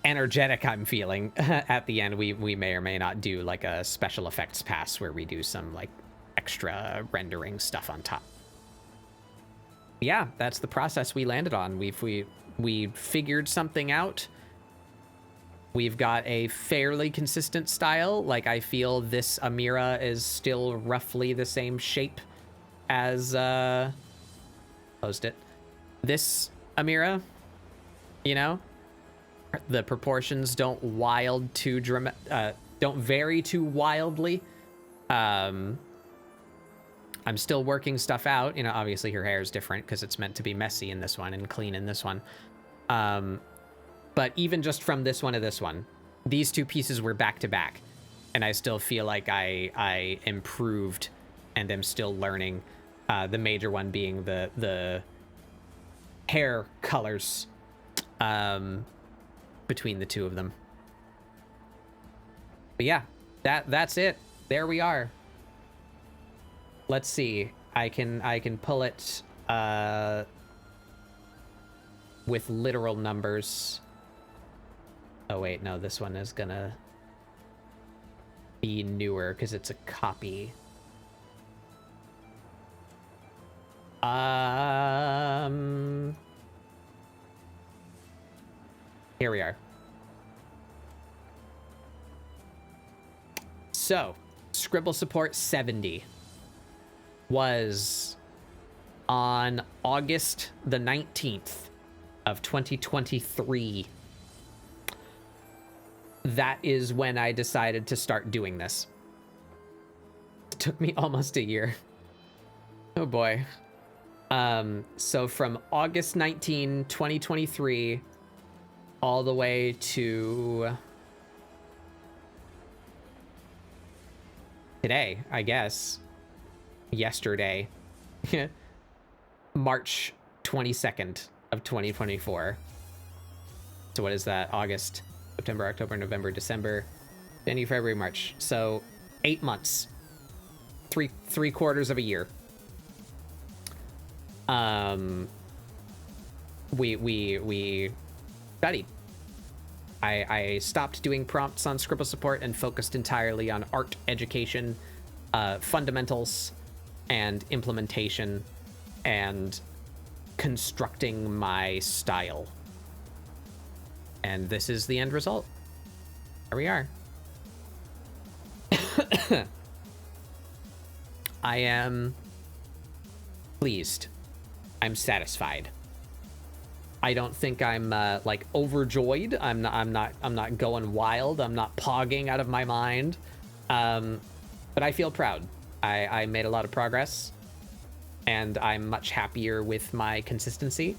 energetic I'm feeling at the end, we may or may not do like a special effects pass where we do some like extra rendering stuff on top. Yeah, that's the process we landed on. We figured something out. We've got a fairly consistent style. Like, I feel this Amira is still roughly the same shape as closed it. This Amira, you know, the proportions don't don't vary too wildly. I'm still working stuff out. You know, obviously her hair is different because it's meant to be messy in this one and clean in this one. But even just from this one to this one, these two pieces were back to back, and I still feel like I improved and am still learning. The major one being the hair colors between the two of them. But yeah, that's it. There we are. Let's see. I can pull it with literal numbers. Oh wait, no, this one is gonna be newer because it's a copy. Here we are. So, ScribbleSupport 70 was on August the 19th of 2023. That is when I decided to start doing this. It took me almost a year. Oh boy. So from August 19, 2023, all the way to today, I guess. Yesterday. March 22nd of 2024. So what is that? August, September, October, November, December, January, February, March. So 8 months. Three quarters of a year. We studied. I stopped doing prompts on ScribbleSupport and focused entirely on art education, fundamentals, and implementation, and constructing my style. And this is the end result. Here we are. I am pleased. I'm satisfied. I don't think I'm like overjoyed. I'm not going wild. I'm not pogging out of my mind. But I feel proud. I made a lot of progress, and I'm much happier with my consistency.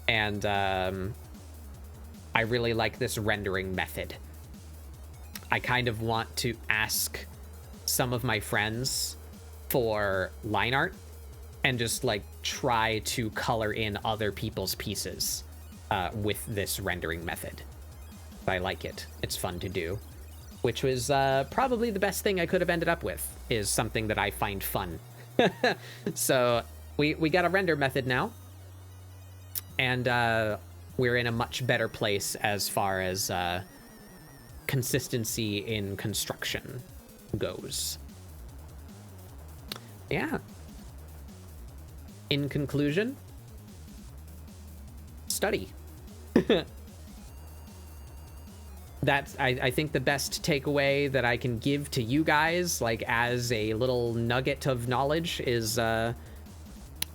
And I really like this rendering method. I kind of want to ask some of my friends for line art and just like try to color in other people's pieces with this rendering method. I like it. It's fun to do, which was probably the best thing I could have ended up with, is something that I find fun. So we got a render method now, and we're in a much better place as far as consistency in construction goes. Yeah. In conclusion, study. That's, I think, the best takeaway that I can give to you guys, like as a little nugget of knowledge, is that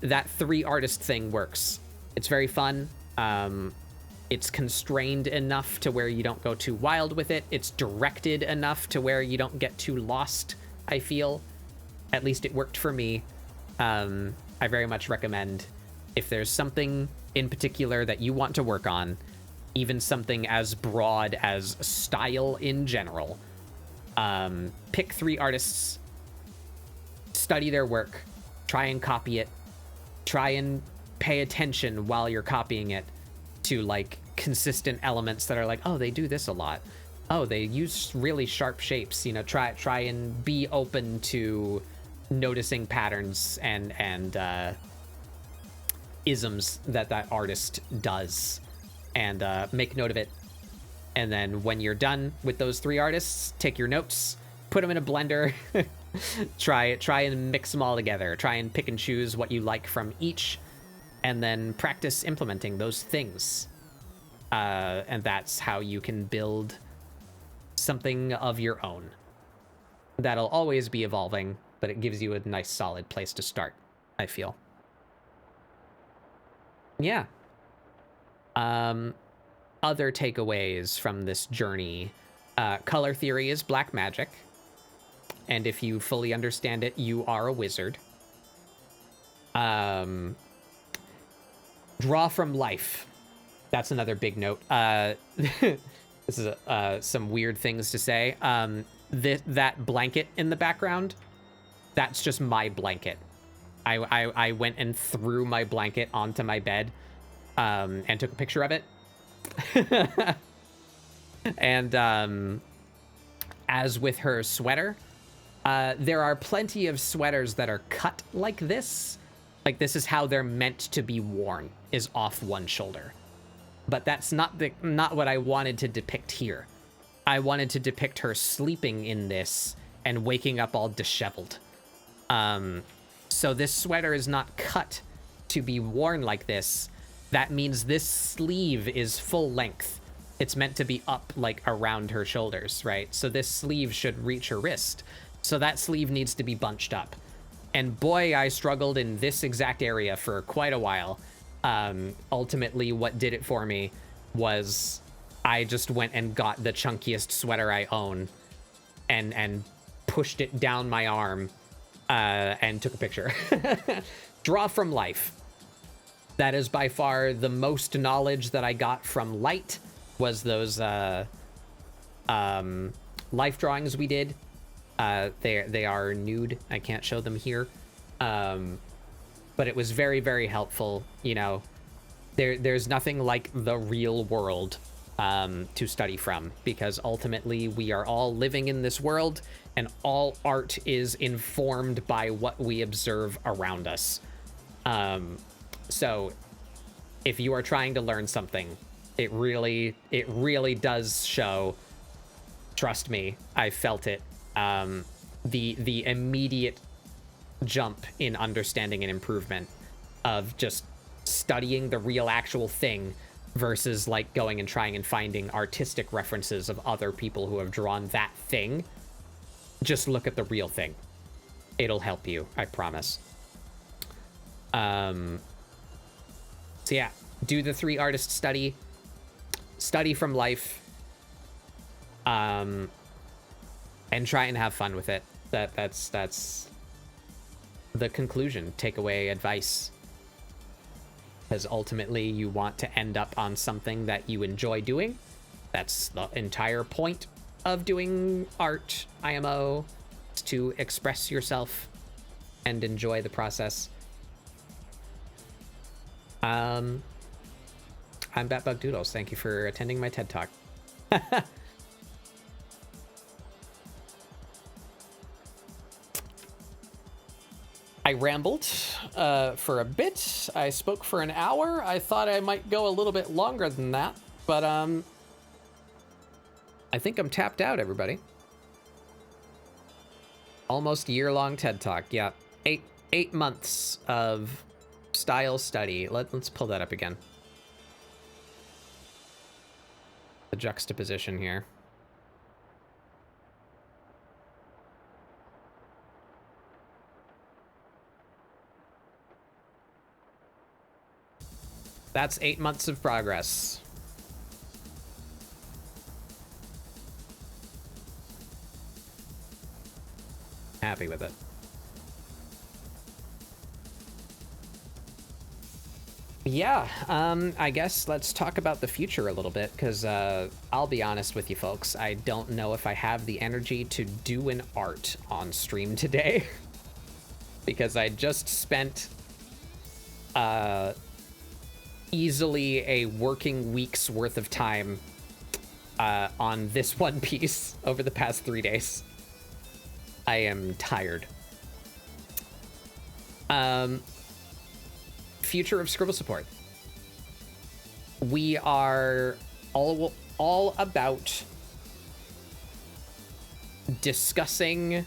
3 artist thing works. It's very fun. It's constrained enough to where you don't go too wild with it. It's directed enough to where you don't get too lost, I feel. At least it worked for me. I very much recommend, if there's something in particular that you want to work on, even something as broad as style in general, pick 3 artists, study their work, try and copy it, try and pay attention while you're copying it to like consistent elements that are like, oh, they do this a lot. Oh, they use really sharp shapes. You know, try and be open to noticing patterns and isms that artist does, and make note of it. And then when you're done with those 3 artists, take your notes, put them in a blender, try and mix them all together, try and pick and choose what you like from each, and then practice implementing those things. And that's how you can build something of your own. That'll always be evolving, but it gives you a nice solid place to start, I feel. Yeah. Other takeaways from this journey. Color theory is black magic. And if you fully understand it, you are a wizard. Draw from life. That's another big note. This is some weird things to say. That blanket in the background, that's just my blanket. I went and threw my blanket onto my bed and took a picture of it. And as with her sweater, there are plenty of sweaters that are cut like this. Like, this is how they're meant to be worn, is off one shoulder. But that's not what I wanted to depict here. I wanted to depict her sleeping in this and waking up all disheveled. So this sweater is not cut to be worn like this. That means this sleeve is full length. It's meant to be up like around her shoulders, right? So this sleeve should reach her wrist. So that sleeve needs to be bunched up. And boy, I struggled in this exact area for quite a while. Ultimately, what did it for me was I just went and got the chunkiest sweater I own and pushed it down my arm and took a picture. Draw from life. That is by far the most knowledge that I got from Light, was those life drawings we did. They are nude. I can't show them here. But it was very, very helpful. You know, there's nothing like the real world to study from, because ultimately we are all living in this world, and all art is informed by what we observe around us. So if you are trying to learn something, it really does show. Trust me, I felt it. The immediate jump in understanding and improvement of just studying the real actual thing versus like going and trying and finding artistic references of other people who have drawn that thing. Just look at the real thing. It'll help you, I promise. So yeah, do the 3 artist study from life, and try and have fun with it. That's the conclusion, takeaway advice. Because ultimately you want to end up on something that you enjoy doing. That's the entire point of doing art, IMO, is to express yourself and enjoy the process. I'm Batbug Doodles. Thank you for attending my TED Talk. I rambled for a bit. I spoke for an hour. I thought I might go a little bit longer than that, but I think I'm tapped out, everybody. Almost year-long TED Talk. Yeah, 8 months of StyleStudy. Let's pull that up again. The juxtaposition here. That's 8 months of progress. Happy with it. Yeah, I guess let's talk about the future a little bit, because I'll be honest with you folks, I don't know if I have the energy to do an art on stream today. Because I just spent easily a working week's worth of time on this one piece over the past 3 days. I am tired. Future of ScribbleSupport. We are all about discussing,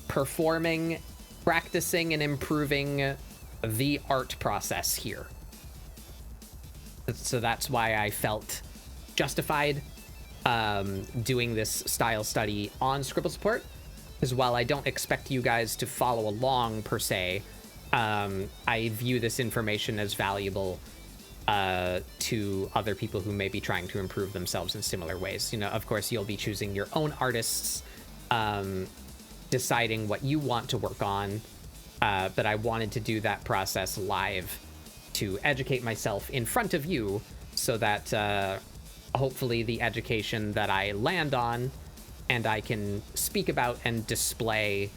performing, practicing, and improving the art process here. So that's why I felt justified doing this StyleStudy on ScribbleSupport, because while I don't expect you guys to follow along per se, I view this information as valuable to other people who may be trying to improve themselves in similar ways. You know, of course, you'll be choosing your own artists, deciding what you want to work on, but I wanted to do that process live to educate myself in front of you, so that hopefully the education that I land on and I can speak about and display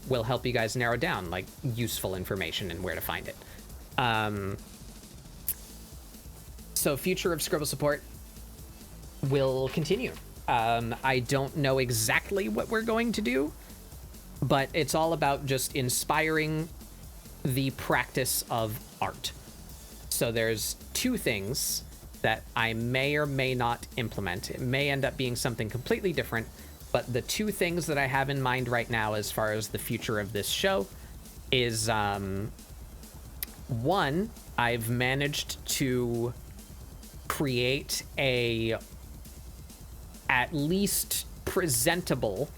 will help you guys narrow down like useful information and where to find it. So future of ScribbleSupport will continue. I don't know exactly what we're going to do, but it's all about just inspiring the practice of art. So there's 2 things that I may or may not implement. It may end up being something completely different, but the 2 things that I have in mind right now as far as the future of this show is, 1, I've managed to create a at least presentable,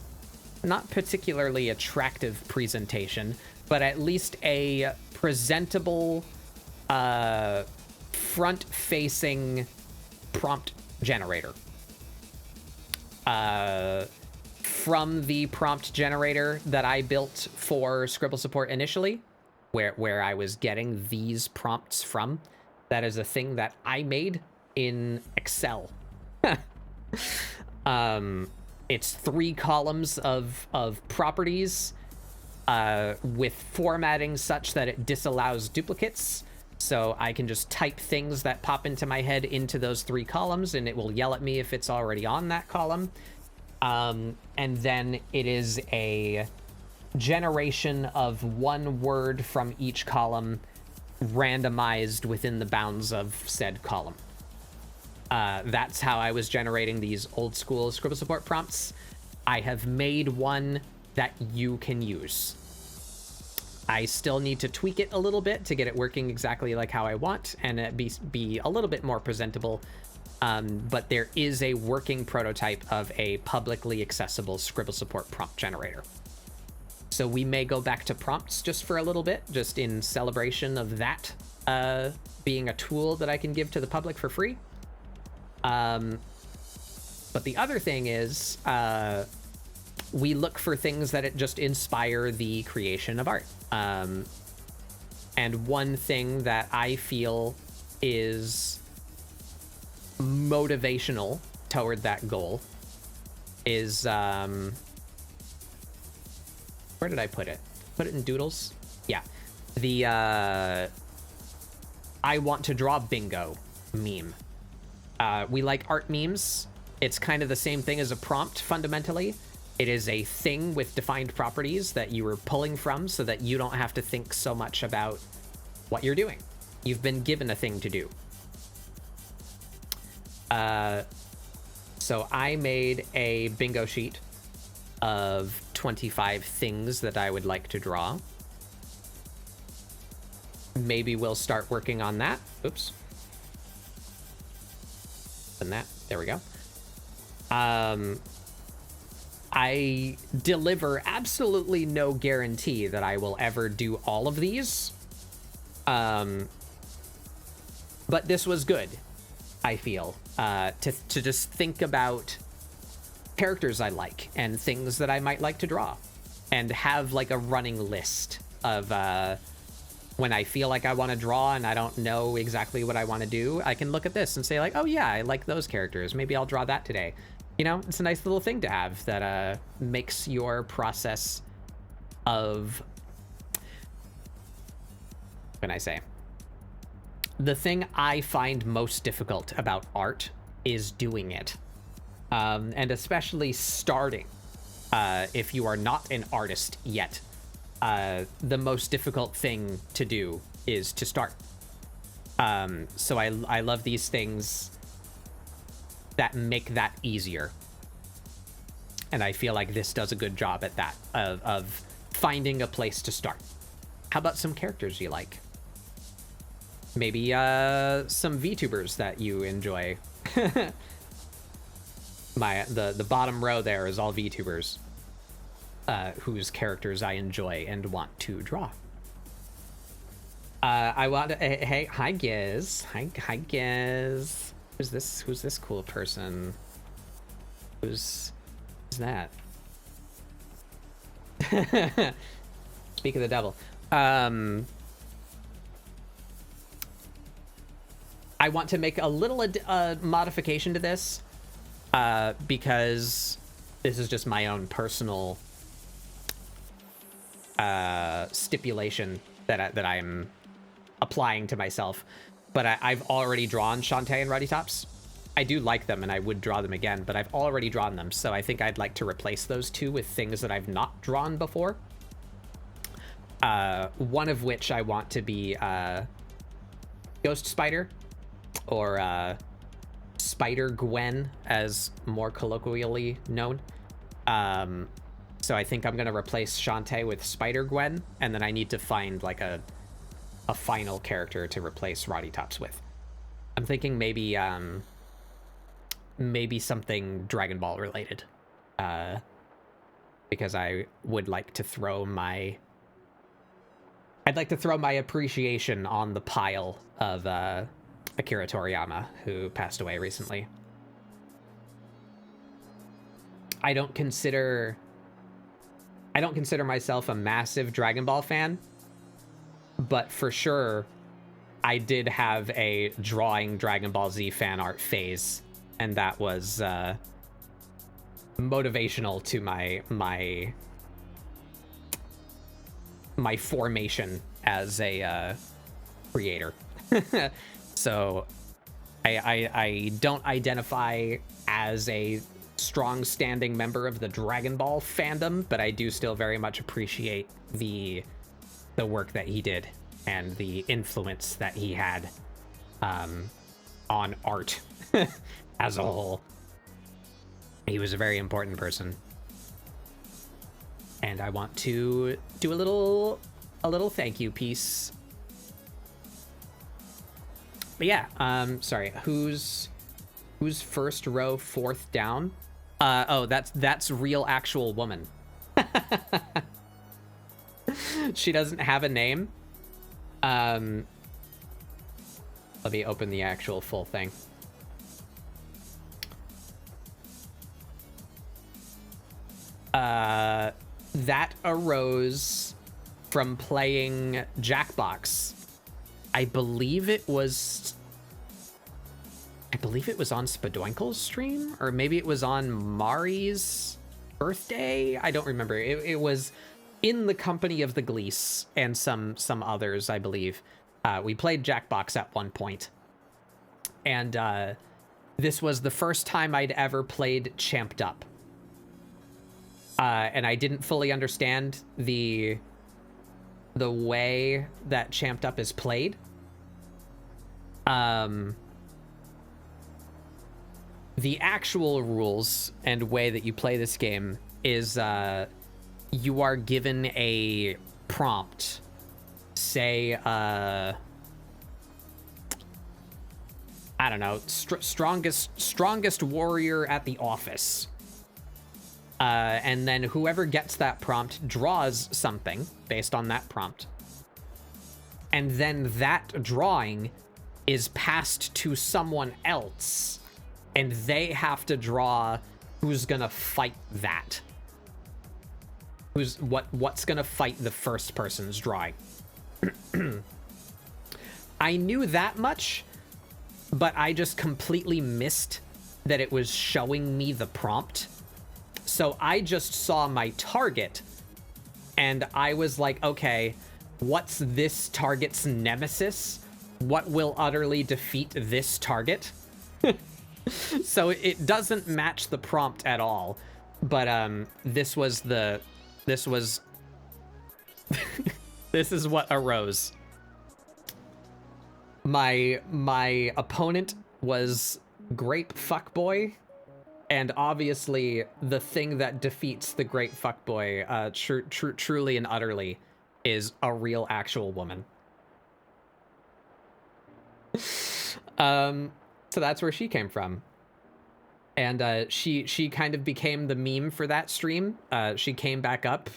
not particularly attractive presentation, but at least a presentable front-facing prompt generator. From the prompt generator that I built for ScribbleSupport initially, where I was getting these prompts from. That is a thing that I made in Excel. It's 3 columns of properties with formatting such that it disallows duplicates. So I can just type things that pop into my head into those 3 columns, and it will yell at me if it's already on that column. And then it is a generation of 1 word from each column, randomized within the bounds of said column. That's how I was generating these old school ScribbleSupport prompts. I have made one that you can use. I still need to tweak it a little bit to get it working exactly like how I want, and it be a little bit more presentable. But there is a working prototype of a publicly accessible ScribbleSupport prompt generator. So we may go back to prompts just for a little bit, just in celebration of that being a tool that I can give to the public for free. But the other thing is, we look for things that it just inspire the creation of art. And one thing that I feel is motivational toward that goal is, where did I put it? Put it in doodles? Yeah. The, I want to draw bingo meme. We like art memes. It's kind of the same thing as a prompt, fundamentally. It is a thing with defined properties that you are pulling from so that you don't have to think so much about what you're doing. You've been given a thing to do. So I made a bingo sheet of 25 things that I would like to draw. Maybe we'll start working on that. Oops. And that, there we go. I deliver absolutely no guarantee that I will ever do all of these. But this was good, I feel, to just think about characters I like and things that I might like to draw, and have like a running list of when I feel like I want to draw and I don't know exactly what I want to do, I can look at this and say like, oh yeah, I like those characters. Maybe I'll draw that today. You know, it's a nice little thing to have that makes your process of, what can I say? The thing I find most difficult about art is doing it. And especially starting, if you are not an artist yet. The most difficult thing to do is to start. So I love these things that make that easier. And I feel like this does a good job at that, of finding a place to start. How about some characters you like? Maybe some VTubers that you enjoy. The bottom row there is all VTubers whose characters I enjoy and want to draw. I want to, hey, hi Giz. Hi Giz. Who's this cool person? Who's that? Speak of the devil. I want to make a little modification to this, because this is just my own personal stipulation that I'm applying to myself. But I've already drawn Shantae and Ruddy Tops. I do like them and I would draw them again, but I've already drawn them, so I think I'd like to replace those two with things that I've not drawn before. One of which I want to be Ghost Spider, or Spider Gwen, as more colloquially known. So I think I'm gonna replace Shantae with Spider Gwen, and then I need to find like a final character to replace Roddy Tops with. I'm thinking maybe maybe something Dragon Ball related, because I would like to throw my appreciation on the pile of Akira Toriyama, who passed away recently. I don't consider myself a massive Dragon Ball fan, but for sure, I did have a drawing Dragon Ball Z fan art phase, and that was motivational to my formation as a creator. So I don't identify as a strong standing member of the Dragon Ball fandom, but I do still very much appreciate the work that he did and the influence that he had on art as a whole. He was a very important person. And I want to do a little thank you piece. But yeah, sorry, who's first row, fourth down? Oh, that's real actual woman. She doesn't have a name. Let me open the actual full thing. That arose from playing Jackbox. I believe it was on Spadoinkle's stream, or maybe it was on Mari's birthday. I don't remember. It was in the company of the Gleese and some others, I believe. We played Jackbox at one point, and this was the first time I'd ever played Champed Up. And I didn't fully understand the way that Champed Up is played. The actual rules and way that you play this game is you are given a prompt. Say, I don't know, strongest warrior at the office. And then whoever gets that prompt draws something based on that prompt. And then that drawing is passed to someone else, and they have to draw who's gonna fight that. What's gonna fight the first person's drawing. I knew that much, but I just completely missed that it was showing me the prompt. So I just saw my target, and I was like, okay, what's this target's nemesis? What will utterly defeat this target? So it doesn't match the prompt at all. But this was this is what arose. My opponent was Grape Fuckboy. And obviously, the thing that defeats the Great Fuckboy, truly and utterly, is a real, actual woman. So that's where she came from. And she kind of became the meme for that stream. She came back up,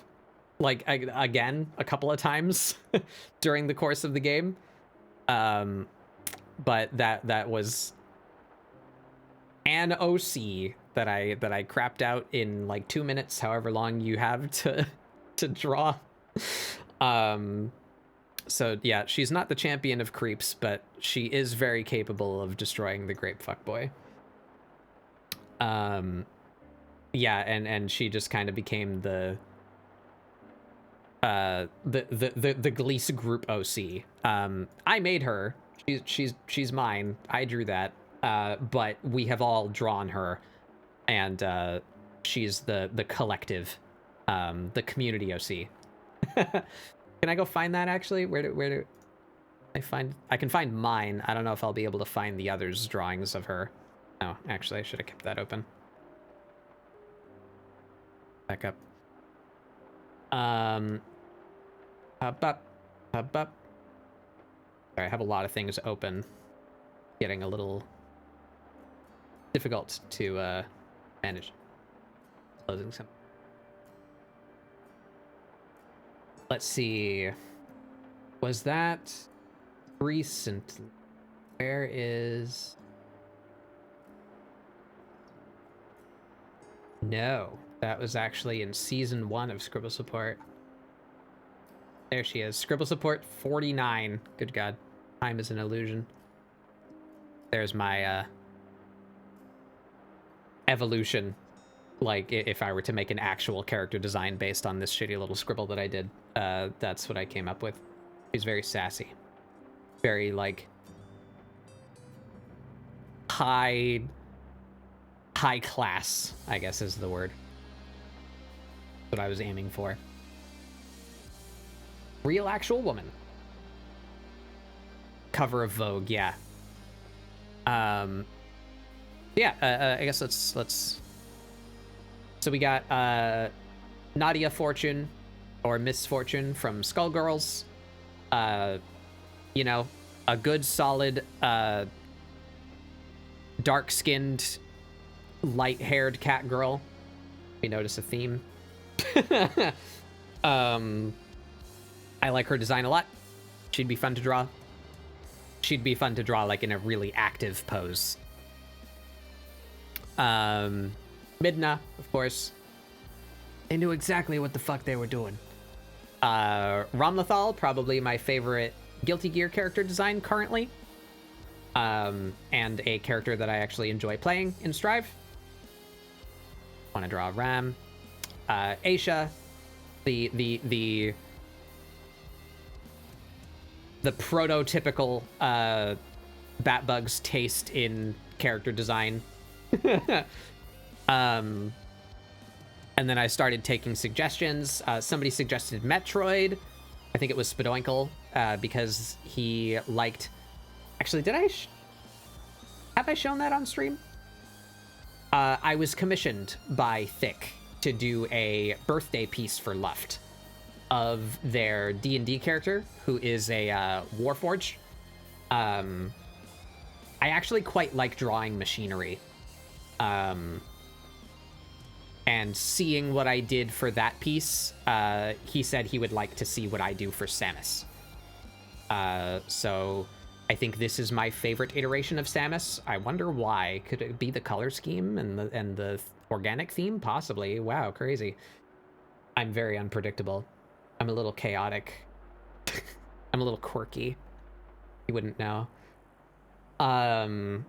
like, again, a couple of times during the course of the game. But that was an OC that I crapped out in like 2 minutes, however long you have to draw. So yeah, she's not the champion of creeps, but she is very capable of destroying the Grape Fuckboy. Yeah, and she just kind of became the Gleese group OC. I made her. She's mine. I drew that. But we have all drawn her, and she's the collective, the community OC. Can I go find that actually? Where do I find? I can find mine. I don't know if I'll be able to find the others' drawings of her. Oh, actually, I should have kept that open. Back up. Hub up. Sorry, I have a lot of things open. Getting a little difficult to manage. Closing some. Let's see. Was that recently? Where is... No, that was actually in season 1 of ScribbleSupport. There she is. ScribbleSupport 49. Good God. Time is an illusion. There's my evolution. Like, if I were to make an actual character design based on this shitty little scribble that I did, that's what I came up with. She's very sassy. Very, like, high class, I guess is the word. What I was aiming for. Real actual woman. Cover of Vogue, yeah. Yeah, I guess let's. So we got Nadia Fortune, or Miss Fortune from Skullgirls. You know, a good solid dark-skinned, light-haired cat girl. We notice a theme. I like her design a lot. She'd be fun to draw. She'd be fun to draw like in a really active pose. Midna, of course. They knew exactly what the fuck they were doing. Ramlethal, probably my favorite Guilty Gear character design currently. And a character that I actually enjoy playing in Strive. Want to draw Ram. Aisha, the prototypical Batbug's taste in character design. And then I started taking suggestions. Somebody suggested Metroid. I think it was Spadoinkle, because he liked... Actually, did I... have I shown that on stream? I was commissioned by Thick to do a birthday piece for Luft of their D&D character, who is a Warforged. I actually quite like drawing machinery. And seeing what I did for that piece, he said he would like to see what I do for Samus. So I think this is my favorite iteration of Samus. I wonder why. Could it be the color scheme and the organic theme? Possibly. Wow, crazy. I'm very unpredictable. I'm a little chaotic. I'm a little quirky. You wouldn't know. The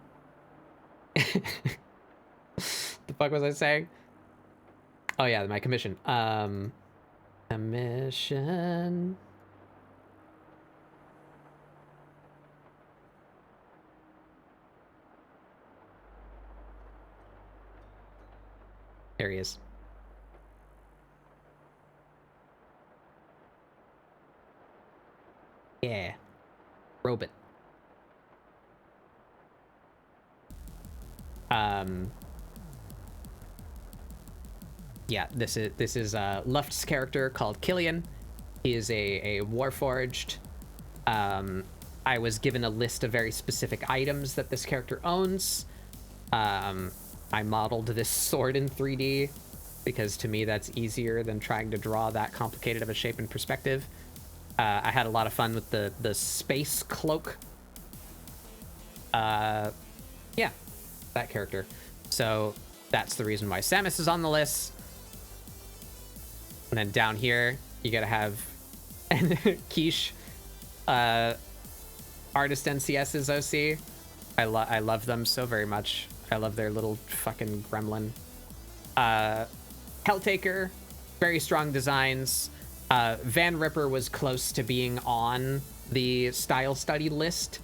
fuck was I saying? Oh yeah, my commission. Commission. There he is. Yeah. Robot. Yeah, this is Luft's character called Killian. He is a Warforged. I was given a list of very specific items that this character owns. I modeled this sword in 3D because to me that's easier than trying to draw that complicated of a shape and perspective. I had a lot of fun with the space cloak. Yeah, that character. So that's the reason why Samus is on the list. And then down here, you gotta have Quiche, Artist NCS's OC. I love them so very much. I love their little fucking gremlin. Helltaker, very strong designs. Van Ripper was close to being on the StyleStudy list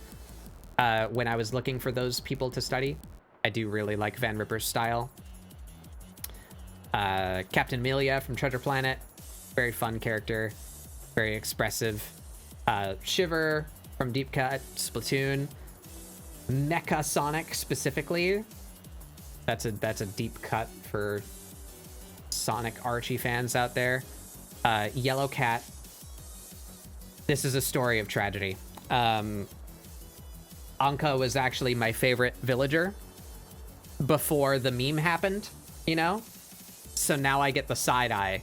when I was looking for those people to study. I do really like Van Ripper's style. Captain Melia from Treasure Planet, very fun character, very expressive. Shiver from Deep Cut, Splatoon. Mecha Sonic specifically. That's a deep cut for Sonic Archie fans out there. Yellow Cat. This is a story of tragedy. Anka was actually my favorite villager before the meme happened, you know? So now I get the side eye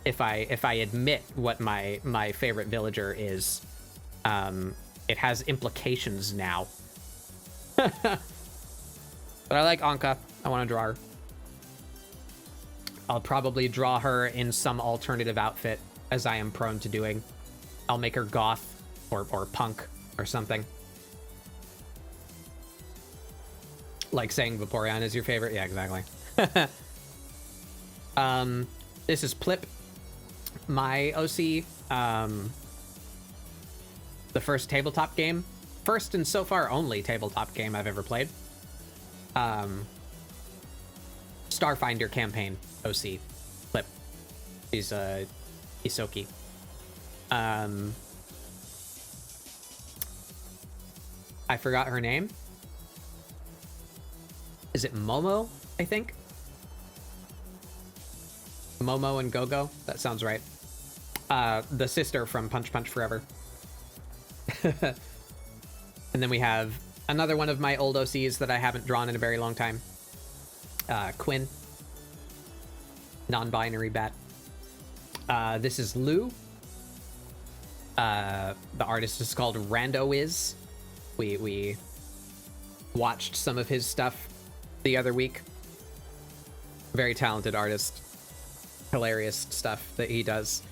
if I admit what my favorite villager is. It has implications now. But I like Anka. I want to draw her. I'll probably draw her in some alternative outfit, as I am prone to doing. I'll make her goth or punk or something. Like saying Vaporeon is your favorite. Yeah, exactly. This is Plip, my OC. The first tabletop game. First and so far only tabletop game I've ever played. Starfinder campaign OC. Plip. He's Isoki. I forgot her name. Is it Momo, I think? Momo and Gogo? That sounds right. The sister from Punch Punch Forever. And then we have another one of my old OCs that I haven't drawn in a very long time. Quinn. Non-binary bat. This is Lou. The artist is called Randoiz. We watched some of his stuff the other week. Very talented artist. Hilarious stuff that he does.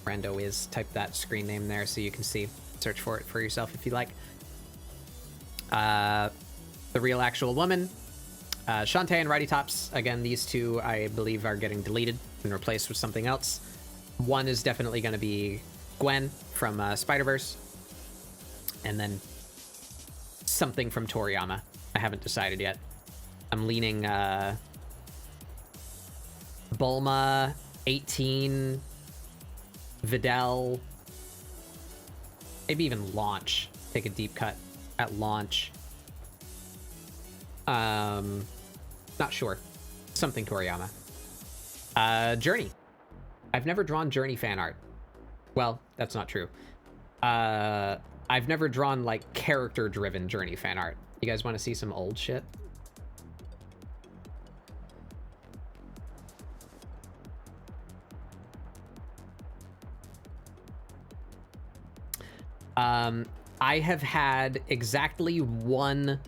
Randoiz. Type that screen name there so you can see. Search for it for yourself if you like. The Real Actual Woman. Shantae and Righty Tops. Again, these two I believe are getting deleted and replaced with something else. One is definitely going to be Gwen from Spider-Verse. And then something from Toriyama. I haven't decided yet. I'm leaning Bulma, 18, Videl, maybe even Launch. Take a deep cut at Launch. Not sure. Something Toriyama. Journey. I've never drawn Journey fan art. Well, that's not true. I've never drawn, like, character-driven Journey fan art. You guys want to see some old shit? I have had exactly one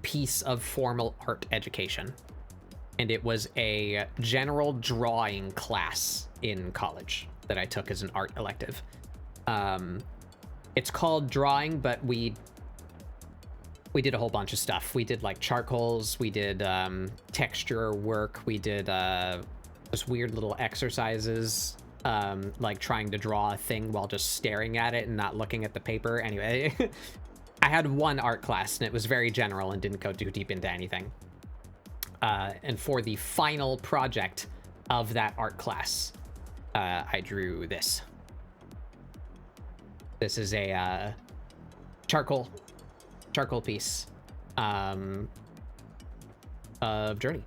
piece of formal art education, and it was a general drawing class in college that I took as an art elective. It's called drawing, but we did a whole bunch of stuff. We did like charcoals, we did texture work, we did just weird little exercises, like trying to draw a thing while just staring at it and not looking at the paper. Anyway, I had one art class and it was very general and didn't go too deep into anything. And for the final project of that art class, I drew this. This is a charcoal piece of Journey.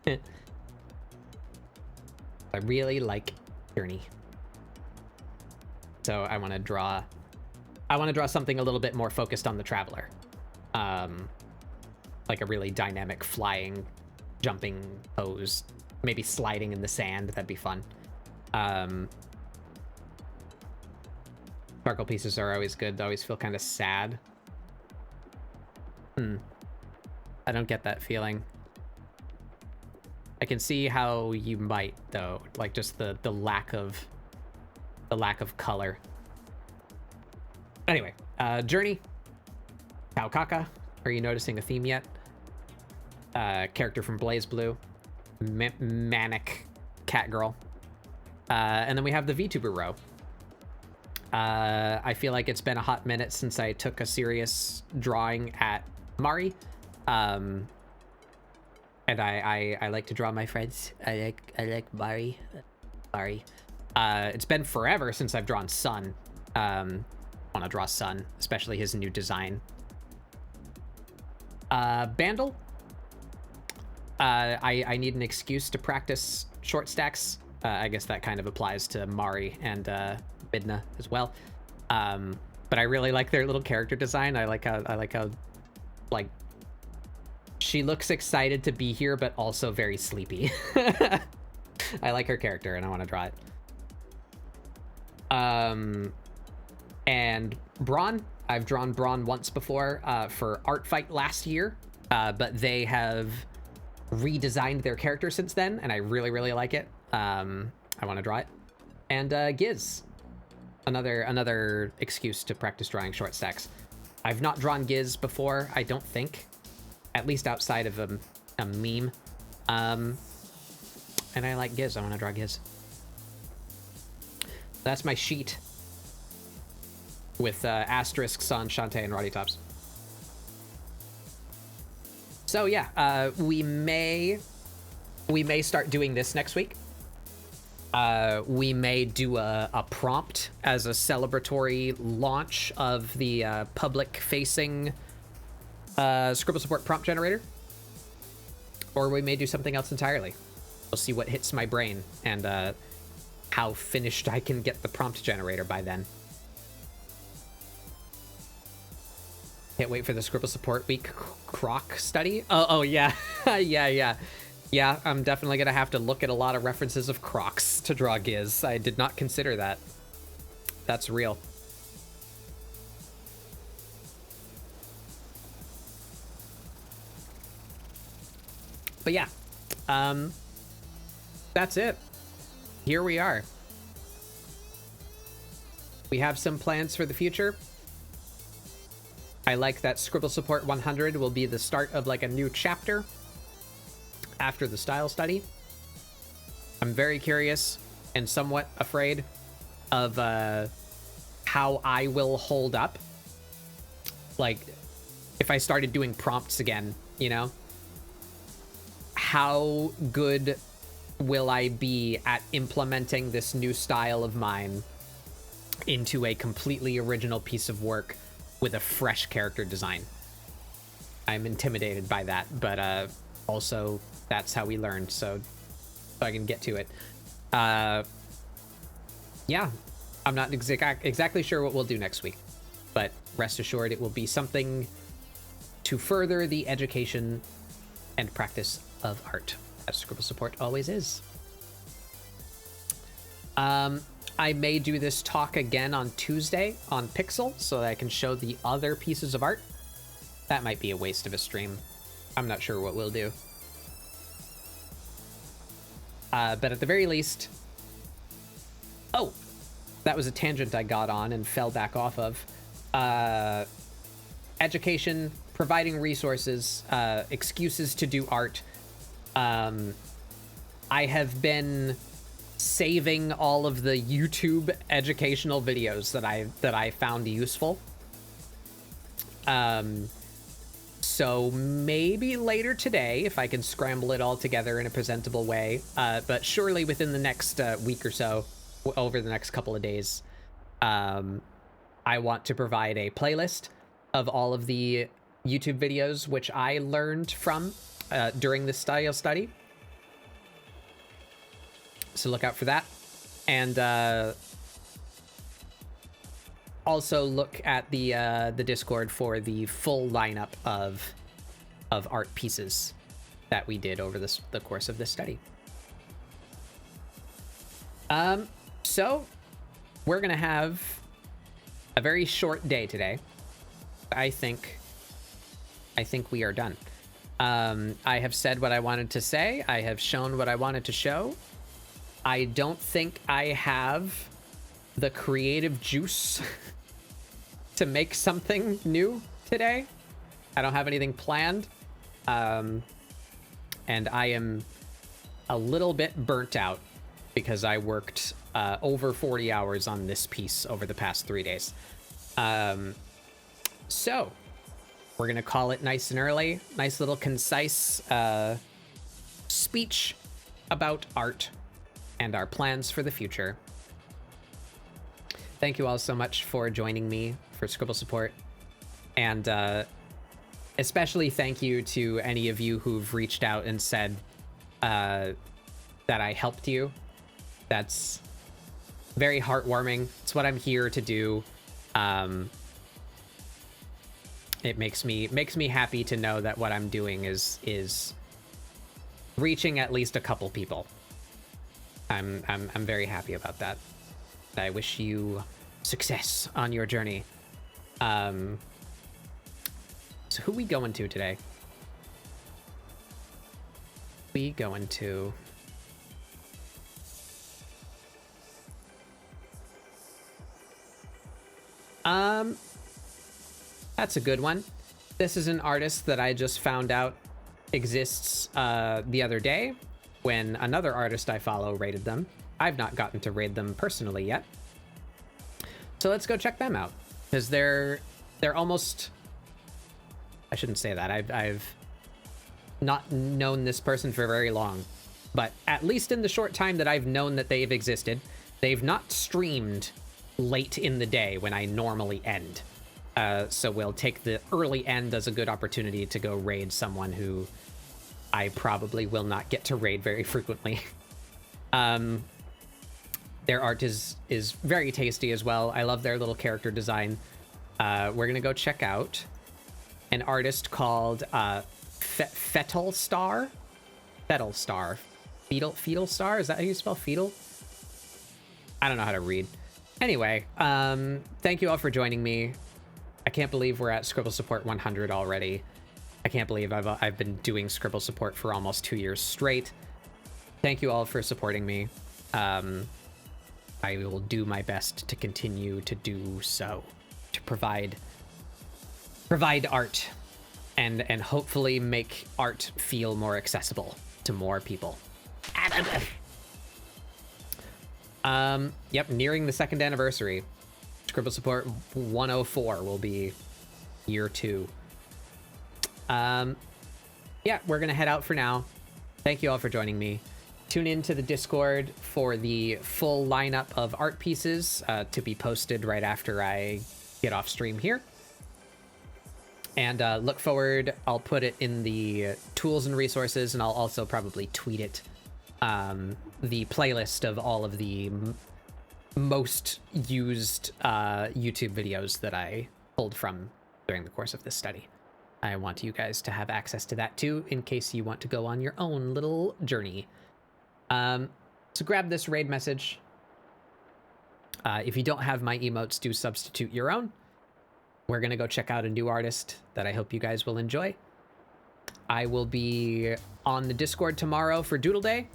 I really like Journey, so I want to draw something a little bit more focused on the Traveler, like a really dynamic flying, jumping pose, maybe sliding in the sand. That'd be fun. Charcoal pieces are always good. They always feel kind of sad. I don't get that feeling. I can see how you might, though, like just the lack of color. Anyway, Journey. Kaukaka. Are you noticing a theme yet? Character from Blaze Blue. Manic cat girl. And then we have the VTuber row. I feel like it's been a hot minute since I took a serious drawing at Mari. And I like to draw my friends. I like Mari. It's been forever since I've drawn Sun. Want to draw Sun, especially his new design. Bandle. I need an excuse to practice short stacks. I guess that kind of applies to Mari and Midna as well. But I really like their little character design. I like how like she looks excited to be here, but also very sleepy. I like her character and I want to draw it. And Braun, I've drawn Braun once before for Art Fight last year, but they have redesigned their character since then, and I really, really like it. I want to draw it. And Giz, another excuse to practice drawing short stacks. I've not drawn Giz before, I don't think, at least outside of a meme. And I like Giz. I want to draw Giz. That's my sheet with asterisks on Shantae and Roddy Tops. So yeah, we may start doing this next week. We may do a prompt as a celebratory launch of the public-facing ScribbleSupport prompt generator. Or we may do something else entirely. We'll see what hits my brain and how finished I can get the prompt generator by then. Can't wait for the ScribbleSupport week croc study. Oh yeah. Yeah, I'm definitely gonna have to look at a lot of references of crocs to draw Giz. I did not consider that. That's real. But yeah, that's it. Here we are. We have some plans for the future. I like that ScribbleSupport 100 will be the start of like a new chapter after the StyleStudy. I'm very curious and somewhat afraid of how I will hold up. Like, if I started doing prompts again, you know? How good will I be at implementing this new style of mine into a completely original piece of work with a fresh character design? I'm intimidated by that, but also that's how we learn, so I can get to it. Yeah, I'm not exactly sure what we'll do next week, but rest assured it will be something to further the education and practice of art, as ScribbleSupport always is. I may do this talk again on Tuesday on Pixel so that I can show the other pieces of art. That might be a waste of a stream. I'm not sure what we'll do. But at the very least... Oh! That was a tangent I got on and fell back off of. Education, providing resources, excuses to do art. I have been saving all of the YouTube educational videos that I found useful. So maybe later today, if I can scramble it all together in a presentable way, but surely within the next week or so, over the next couple of days, I want to provide a playlist of all of the YouTube videos which I learned from during the StyleStudy. So look out for that. And also look at the Discord for the full lineup of art pieces that we did over the course of this study. So we're gonna have a very short day today. I think we are done. I have said what I wanted to say. I have shown what I wanted to show. I don't think I have the creative juice to make something new today. I don't have anything planned. And I am a little bit burnt out because I worked over 40 hours on this piece over the past 3 days. So we're gonna call it nice and early. Nice little concise speech about art and our plans for the future. Thank you all so much for joining me for ScribbleSupport. And especially thank you to any of you who've reached out and said that I helped you. That's very heartwarming. It's what I'm here to do. It makes me happy to know that what I'm doing is reaching at least a couple people. I'm very happy about that. I wish you success on your journey. So who we going to today? We going to That's a good one. This is an artist that I just found out exists the other day when another artist I follow rated them. I've not gotten to raid them personally yet. So let's go check them out, because they're almost... I shouldn't say that. I've not known this person for very long, but at least in the short time that I've known that they've existed, they've not streamed late in the day when I normally end. So we'll take the early end as a good opportunity to go raid someone who I probably will not get to raid very frequently. Their art is very tasty as well. I love their little character design. We're gonna go check out an artist called Fetal Star. Fetal Star. Fetal Star? Is that how you spell fetal? I don't know how to read. Anyway, thank you all for joining me. I can't believe we're at ScribbleSupport 100 already. I can't believe I've been doing ScribbleSupport for almost 2 years straight. Thank you all for supporting me. I will do my best to continue to do so, to provide art and hopefully make art feel more accessible to more people. Yep, nearing the 2nd anniversary. ScribbleSupport 104 will be year 2. Yeah, we're gonna head out for now. Thank you all for joining me. Tune in to the Discord for the full lineup of art pieces to be posted right after I get off stream here. And look forward, I'll put it in the tools and resources, and I'll also probably tweet it. The playlist of all of the most used YouTube videos that I pulled from during the course of this study. I want you guys to have access to that too, in case you want to go on your own little journey. So grab this raid message. If you don't have my emotes, do substitute your own. We're gonna go check out a new artist that I hope you guys will enjoy. I will be on the Discord tomorrow for Doodle Day.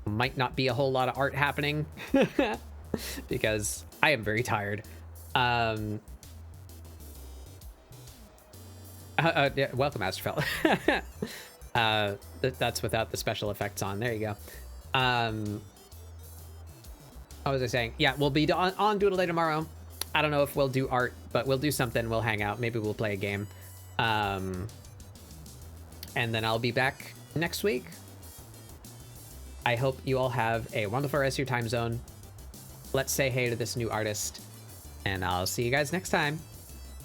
Might not be a whole lot of art happening because I am very tired. Yeah, welcome, Astrofell. That's without the special effects on. There you go. What was I saying? Yeah, we'll be on Doodle Day tomorrow. I don't know if we'll do art, but we'll do something. We'll hang out. Maybe we'll play a game. And then I'll be back next week. I hope you all have a wonderful rest of your time zone. Let's say hey to this new artist, and I'll see you guys next time.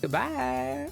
Goodbye.